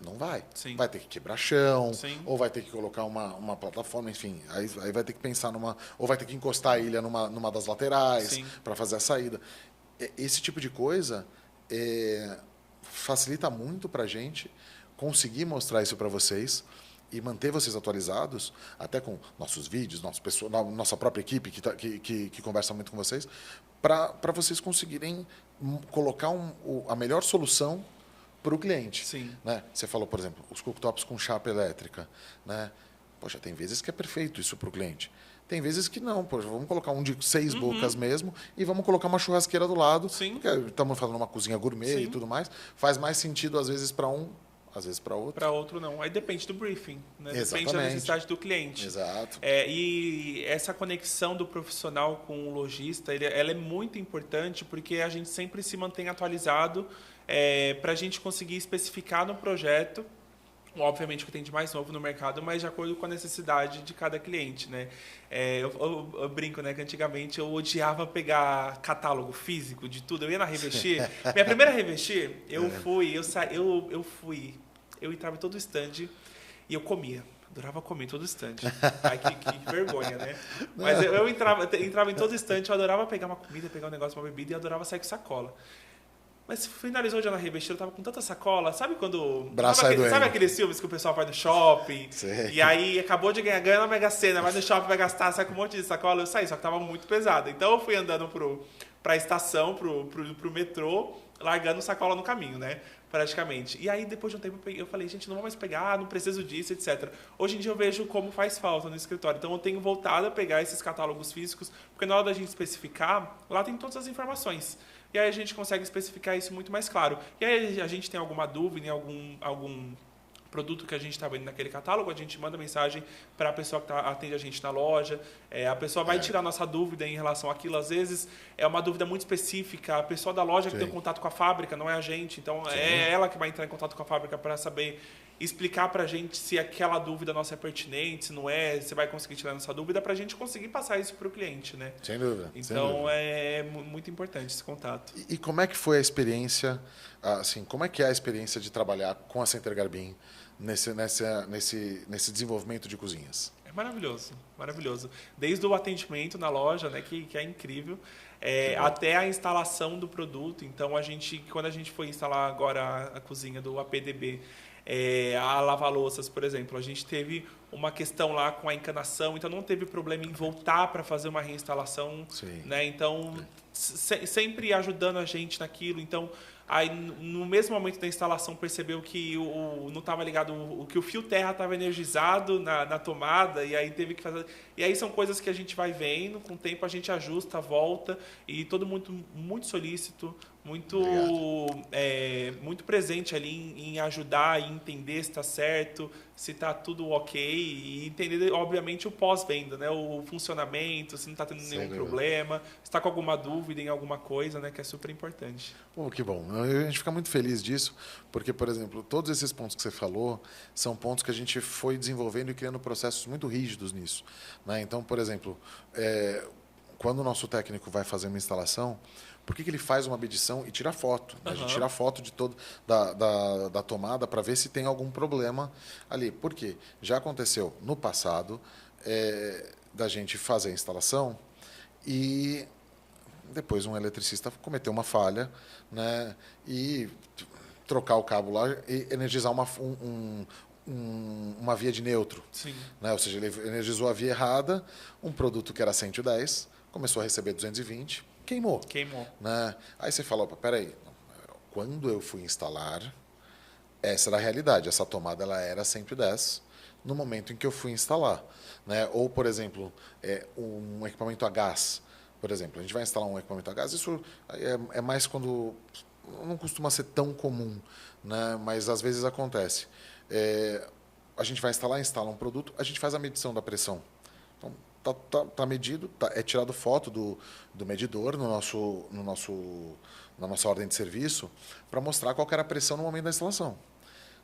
Não vai. Vai ter que quebrar chão, ou vai ter que colocar uma plataforma, enfim. Aí vai ter que pensar ou vai ter que encostar a ilha numa das laterais para fazer a saída. Esse tipo de coisa facilita muito para a gente conseguir mostrar isso para vocês e manter vocês atualizados, até com nossos vídeos, nossa própria equipe que conversa muito com vocês, para vocês conseguirem colocar a melhor solução para o cliente. Né? Você falou, por exemplo, os cooktops com chapa elétrica. Né? Poxa, tem vezes que é perfeito isso para o cliente. Tem vezes que não. Poxa, vamos colocar um de 6 bocas mesmo e vamos colocar uma churrasqueira do lado. Porque estamos fazendo uma cozinha gourmet e tudo mais. Faz mais sentido, às vezes, para um, às vezes para outro. Para outro, não. Aí depende do briefing. Né? Depende da necessidade do cliente. Exato. E essa conexão do profissional com o lojista, ela é muito importante porque a gente sempre se mantém atualizado para a gente conseguir especificar no projeto, obviamente que tem de mais novo no mercado, mas de acordo com a necessidade de cada cliente, né? Eu brinco, né, que antigamente eu odiava pegar catálogo físico de tudo. Eu ia na Revestir. Minha primeira Revestir, eu entrava em todo stand e eu comia. Adorava comer em todo instante. Ai, que vergonha, né? Mas eu entrava em todo instante, eu adorava pegar uma comida, pegar um negócio, uma bebida e eu adorava sair com sacola. mas finalizou o dia na revestida, eu tava com tanta sacola. Sabe quando... Braço sai doendo. Sabe aqueles filmes que o pessoal vai no shopping? Sei. E aí acabou de ganhar na Mega Sena, vai no shopping, vai gastar, sai com um monte de sacola. Eu saí, só que tava muito pesado. Então eu fui andando pra estação, pro metrô, largando sacola no caminho, né? Praticamente. E aí, depois de um tempo, eu falei, gente, não vou mais pegar, não preciso disso, etc. Hoje em dia eu vejo como faz falta no escritório. Então eu tenho voltado a pegar esses catálogos físicos, porque na hora da gente especificar, lá tem todas as informações. E aí a gente consegue especificar isso muito mais claro. E aí a gente tem alguma dúvida em algum produto que a gente está vendo naquele catálogo, a gente manda mensagem para a pessoa que atende a gente na loja. A pessoa vai tirar nossa dúvida em relação àquilo. Às vezes é uma dúvida muito específica. A pessoa da loja que tem contato com a fábrica, não é a gente. Então é ela que vai entrar em contato com a fábrica para saber explicar para a gente se aquela dúvida nossa é pertinente, se não é, se vai conseguir tirar nossa dúvida, para a gente conseguir passar isso para o cliente, né? Sem dúvida. Então sem dúvida. é muito importante esse contato. E como é que foi a experiência, assim, como é que é a experiência de trabalhar com a Center Garbim nesse desenvolvimento de cozinhas? É maravilhoso, maravilhoso. Desde o atendimento na loja, né, que é incrível, até a instalação do produto. Então, quando a gente foi instalar agora a cozinha do APDB, a lava-louças, por exemplo, a gente teve uma questão lá com a encanação, então não teve problema em voltar para fazer uma reinstalação, né? Então sempre ajudando a gente naquilo. Então aí no mesmo momento da instalação percebeu que não estava ligado, que o fio terra estava energizado na tomada, e aí teve que fazer. E aí são coisas que a gente vai vendo, com o tempo a gente ajusta, volta, e todo mundo muito solícito, muito presente ali em ajudar e entender se está certo, se está tudo ok, e entender, obviamente, o pós-venda, né? O funcionamento, se não está tendo nenhum problema, se está com alguma dúvida em alguma coisa, né? Que é super importante. Pô, que bom. A gente fica muito feliz disso, porque, por exemplo, todos esses pontos que você falou são pontos que a gente foi desenvolvendo e criando processos muito rígidos nisso, né? Então, por exemplo, quando o nosso técnico vai fazer uma instalação, por que ele faz uma medição e tira foto? A gente tira foto de da tomada para ver se tem algum problema ali. Por quê? Já aconteceu no passado da gente fazer a instalação e depois um eletricista cometeu uma falha, né, e trocar o cabo lá e energizar uma via de neutro. Sim. Né? Ou seja, ele energizou a via errada, um produto que era 110, começou a receber 220, queimou. Né? Aí você fala, opa, peraí, quando eu fui instalar, essa era a realidade, essa tomada ela era 110 no momento em que eu fui instalar. Né? Ou, por exemplo, um equipamento a gás. Por exemplo, a gente vai instalar um equipamento a gás, isso é mais quando... Não costuma ser tão comum, né? Mas às vezes acontece. A gente vai instala um produto, a gente faz a medição da pressão. Então, tá medido, é tirado foto do medidor na nossa ordem de serviço para mostrar qual era a pressão no momento da instalação.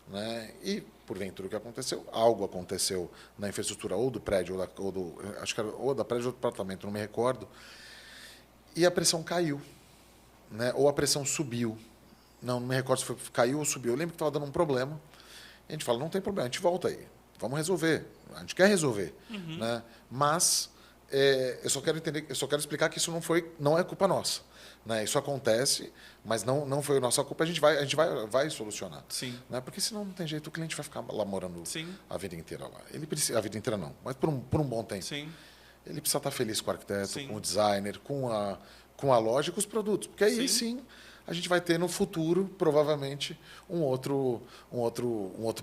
Né? E, porventura, o que aconteceu? Algo aconteceu na infraestrutura ou do prédio, acho que era ou da prédio ou do apartamento, não me recordo, e a pressão caiu. Né? Ou a pressão subiu. Não me recordo se caiu ou subiu. Eu lembro que estava dando um problema. A gente fala, não tem problema, a gente volta aí. Vamos resolver. A gente quer resolver. Né? Mas eu só quero explicar que isso não é culpa nossa. Né? Isso acontece, mas não foi a nossa culpa, a gente vai solucionar. Sim. Né? Porque senão não tem jeito, o cliente vai ficar lá morando a vida inteira lá. Ele precisa, a vida inteira não, mas por um bom tempo. Sim. Ele precisa estar feliz com o arquiteto, com o designer, com a loja e com os produtos. Porque aí sim a gente vai ter no futuro, provavelmente, um outro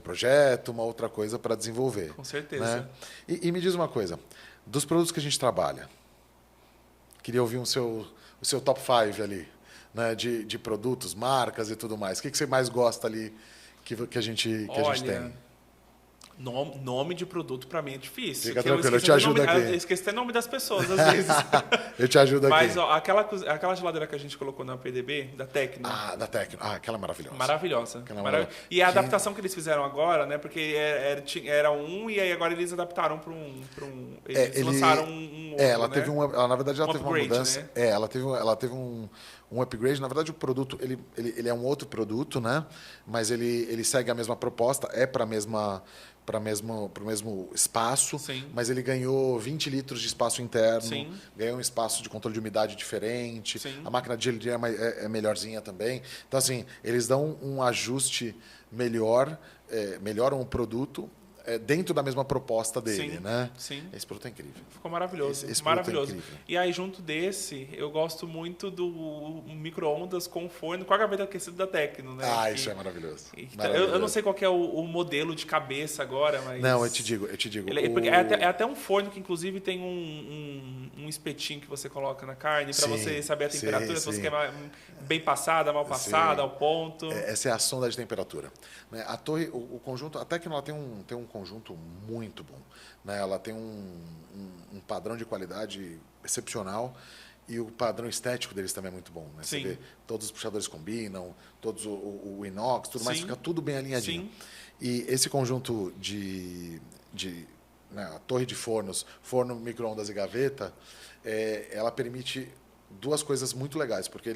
projeto, uma outra coisa para desenvolver. Com certeza. Né? E me diz uma coisa, dos produtos que a gente trabalha, queria ouvir o seu top 5 ali, né, de produtos, marcas e tudo mais. O que você mais gosta ali que a gente tem? Nome de produto para mim é difícil. Fica tranquilo, eu te ajudo aqui. Eu esqueci até o nome das pessoas, às vezes. Eu te ajudo aqui. Mas ó, aquela geladeira que a gente colocou na PDB, da Tecno. Da Tecno. Aquela é maravilhosa. Maravilhosa. E a adaptação que eles fizeram agora, né? Porque era e aí agora eles adaptaram para um... Eles lançaram um outro, ela né? teve na verdade, ela teve uma mudança. Né? Ela teve um upgrade. Na verdade, o produto ele é um outro produto, né? Mas ele segue a mesma proposta, para a mesma para o mesmo espaço, Sim. mas ele ganhou 20 litros de espaço interno, Sim. ganhou um espaço de controle de umidade diferente, Sim. a máquina de geleria é melhorzinha também. Então, assim, eles dão um ajuste melhor, melhoram o produto dentro da mesma proposta dele, Sim, né? sim. Esse produto é incrível. Ficou maravilhoso. Esse produto maravilhoso. é incrível. E aí, junto desse, eu gosto muito do micro-ondas com forno, com a gaveta aquecida da Tecno, né? Ah, isso é maravilhoso. Eu não sei qual que é o modelo de cabeça agora, mas... Não, eu te digo. Porque é até um forno que, inclusive, tem um espetinho que você coloca na carne para você saber a temperatura, se você quer bem passada, mal passada, ao ponto. Essa é a sonda de temperatura. Né? A torre, o conjunto, a Tecno ela tem um conjunto muito bom. Né? Ela tem um padrão de qualidade excepcional e o padrão estético deles também é muito bom. Né? Você vê, todos os puxadores combinam, todos o inox, tudo mais, fica tudo bem alinhadinho. Sim. E esse conjunto né, a torre de fornos, forno, micro-ondas e gaveta, ela permite duas coisas muito legais, porque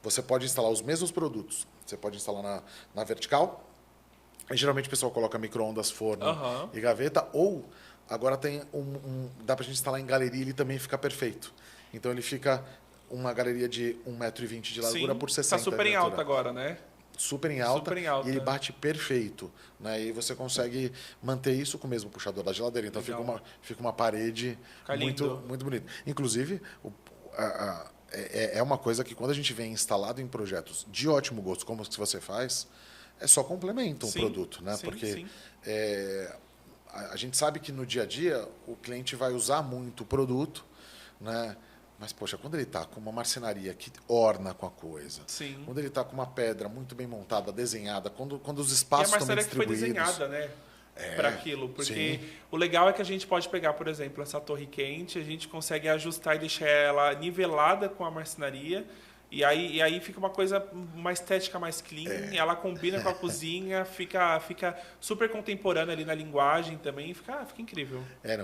você pode instalar os mesmos produtos. Você pode instalar na vertical, e geralmente o pessoal coloca micro-ondas, forno e gaveta, ou agora tem dá para a gente instalar em galeria e ele também fica perfeito. Então ele fica uma galeria de 1,20 m de largura por 60 m. Está super em alta agora, né? Super em alta, e ele bate perfeito. Né? E você consegue manter isso com o mesmo puxador da geladeira. Então fica uma parede muito bonita. Inclusive, é uma coisa que quando a gente vem instalado em projetos de ótimo gosto, como os que você faz, só complementa um produto. Né? Porque a gente sabe que no dia a dia o cliente vai usar muito o produto, né? Mas, poxa, quando ele está com uma marcenaria que orna com a coisa, quando ele está com uma pedra muito bem montada, desenhada, quando os espaços estão bem distribuídos... E a marcenaria que foi desenhada, né? Para aquilo. Porque o legal é que a gente pode pegar, por exemplo, essa torre quente, a gente consegue ajustar e deixar ela nivelada com a marcenaria, e aí fica uma estética mais clean, ela combina com a cozinha, fica super contemporânea ali na linguagem também, fica incrível.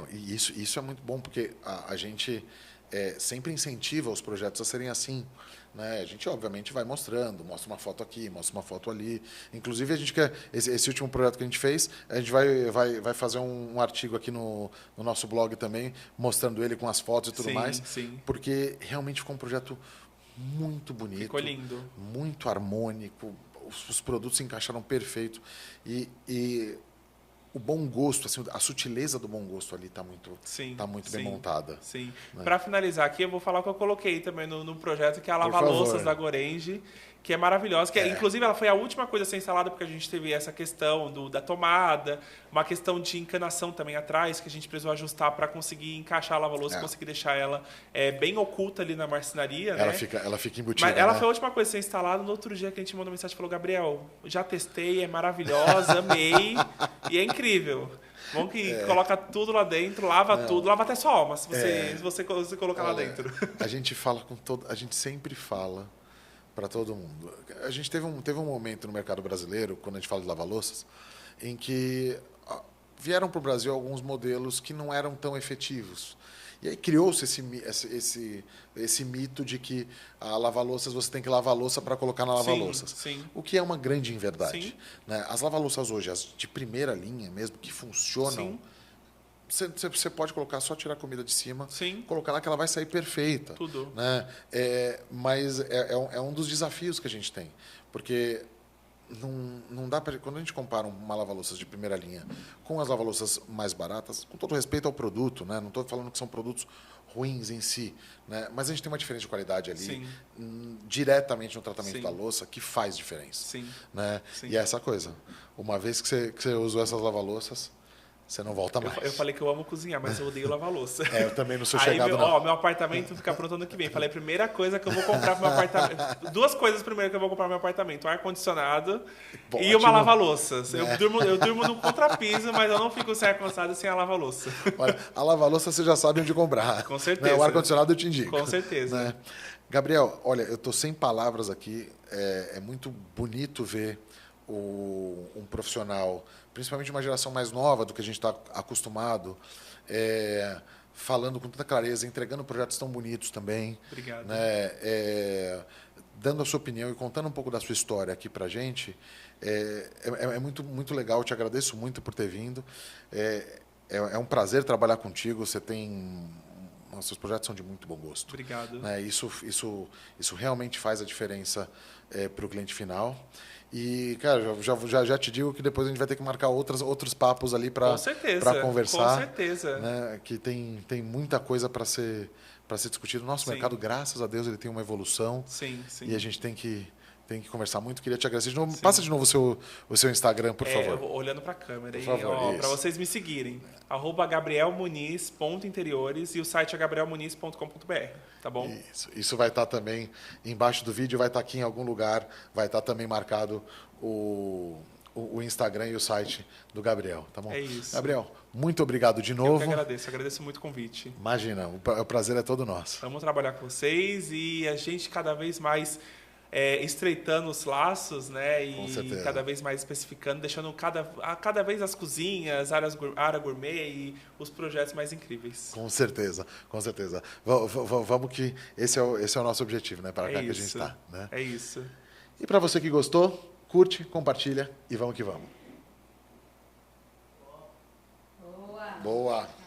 E isso é muito bom, porque a gente... sempre incentiva os projetos a serem assim. Né? A gente, obviamente, vai mostrando, mostra uma foto aqui, mostra uma foto ali. Inclusive, a gente quer esse último projeto que a gente fez, a gente vai fazer um artigo aqui no nosso blog também, mostrando ele com as fotos e tudo mais, porque realmente ficou um projeto muito bonito. Ficou lindo. Muito harmônico, os produtos se encaixaram perfeito. E o bom gosto, assim, a sutileza do bom gosto ali está muito bem montada. Sim. Né? Para finalizar aqui, eu vou falar o que eu coloquei também no projeto, que é a lava-louças da Gorenje, que é maravilhosa. Inclusive, ela foi a última coisa a ser instalada, porque a gente teve essa questão da tomada, uma questão de encanação também atrás, que a gente precisou ajustar para conseguir encaixar a lava-louça, conseguir deixar ela bem oculta ali na marcenaria. Ela fica embutida. Mas ela foi a última coisa a ser instalada. No outro dia que a gente mandou mensagem e falou: Gabriel, já testei, é maravilhosa, amei, e é incrível. Bom que coloca tudo lá dentro, lava tudo, lava até sua alma, se você colocar lá dentro. A gente fala a gente sempre fala para todo mundo. A gente teve um momento no mercado brasileiro, quando a gente fala de lava-louças, em que vieram para o Brasil alguns modelos que não eram tão efetivos. E aí criou-se esse mito de que a lava-louças você tem que lavar a louça para colocar na lava-louças. O que é uma grande inverdade. Né? As lava-louças hoje, as de primeira linha mesmo, que funcionam, você pode colocar, só tirar a comida de cima, colocar lá que ela vai sair perfeita. Tudo. Né? Mas é um dos desafios que a gente tem. Porque não dá para... Quando a gente compara uma lava-louças de primeira linha com as lava-louças mais baratas, com todo respeito ao produto, né? Não estou falando que são produtos ruins em si, né? Mas a gente tem uma diferença de qualidade ali, diretamente no tratamento da louça, que faz diferença. Né? E é essa coisa. Uma vez que você usou essas lava-louças, você não volta mais. Eu falei que eu amo cozinhar, mas eu odeio lavar louça. Eu também não sou chegado, meu apartamento fica pronto ano que vem. Falei, a primeira coisa que eu vou comprar pro meu apartamento... Duas coisas primeiro que eu vou comprar pro meu apartamento. Um ar-condicionado e uma lava-louças. Eu durmo no contrapiso, mas eu não fico sem ar-condicionado e sem a lava-louça. Olha, a lava-louça você já sabe onde comprar. Com certeza. Né? O ar-condicionado eu te indico. Com certeza. Né? Gabriel, olha, eu estou sem palavras aqui. É muito bonito ver um profissional, principalmente uma geração mais nova do que a gente está acostumado, falando com tanta clareza, entregando projetos tão bonitos também. Obrigado. Né? dando a sua opinião e contando um pouco da sua história aqui para a gente. É muito, muito legal, eu te agradeço muito por ter vindo. É um prazer trabalhar contigo, você tem... Nossos projetos são de muito bom gosto. Obrigado. Né? Isso realmente faz a diferença para o cliente final. E, cara, já te digo que depois a gente vai ter que marcar outros papos ali para conversar. Com certeza. Né? Que tem muita coisa para ser discutido. O nosso mercado, graças a Deus, ele tem uma evolução. Sim, sim. E a gente tem que conversar muito. Queria te agradecer de novo. Passa de novo o seu Instagram, por favor. Olhando para a câmera. Para vocês me seguirem. @GabrielMuniz.interiores e o site é gabrielmuniz.com.br. Tá bom? Isso vai estar também embaixo do vídeo, vai estar aqui em algum lugar, vai estar também marcado o Instagram e o site do Gabriel, tá bom? É isso. Gabriel, muito obrigado de novo. Eu que agradeço muito o convite. Imagina, o prazer é todo nosso. Vamos trabalhar com vocês e a gente cada vez mais estreitando os laços, né? E cada vez mais especificando, deixando cada vez as cozinhas, área gourmet e os projetos mais incríveis. Com certeza, com certeza. Vamos que esse é o nosso objetivo, né? Para cá que a gente está. Né? É isso. E para você que gostou, curte, compartilha e vamos que vamos. Boa! Boa!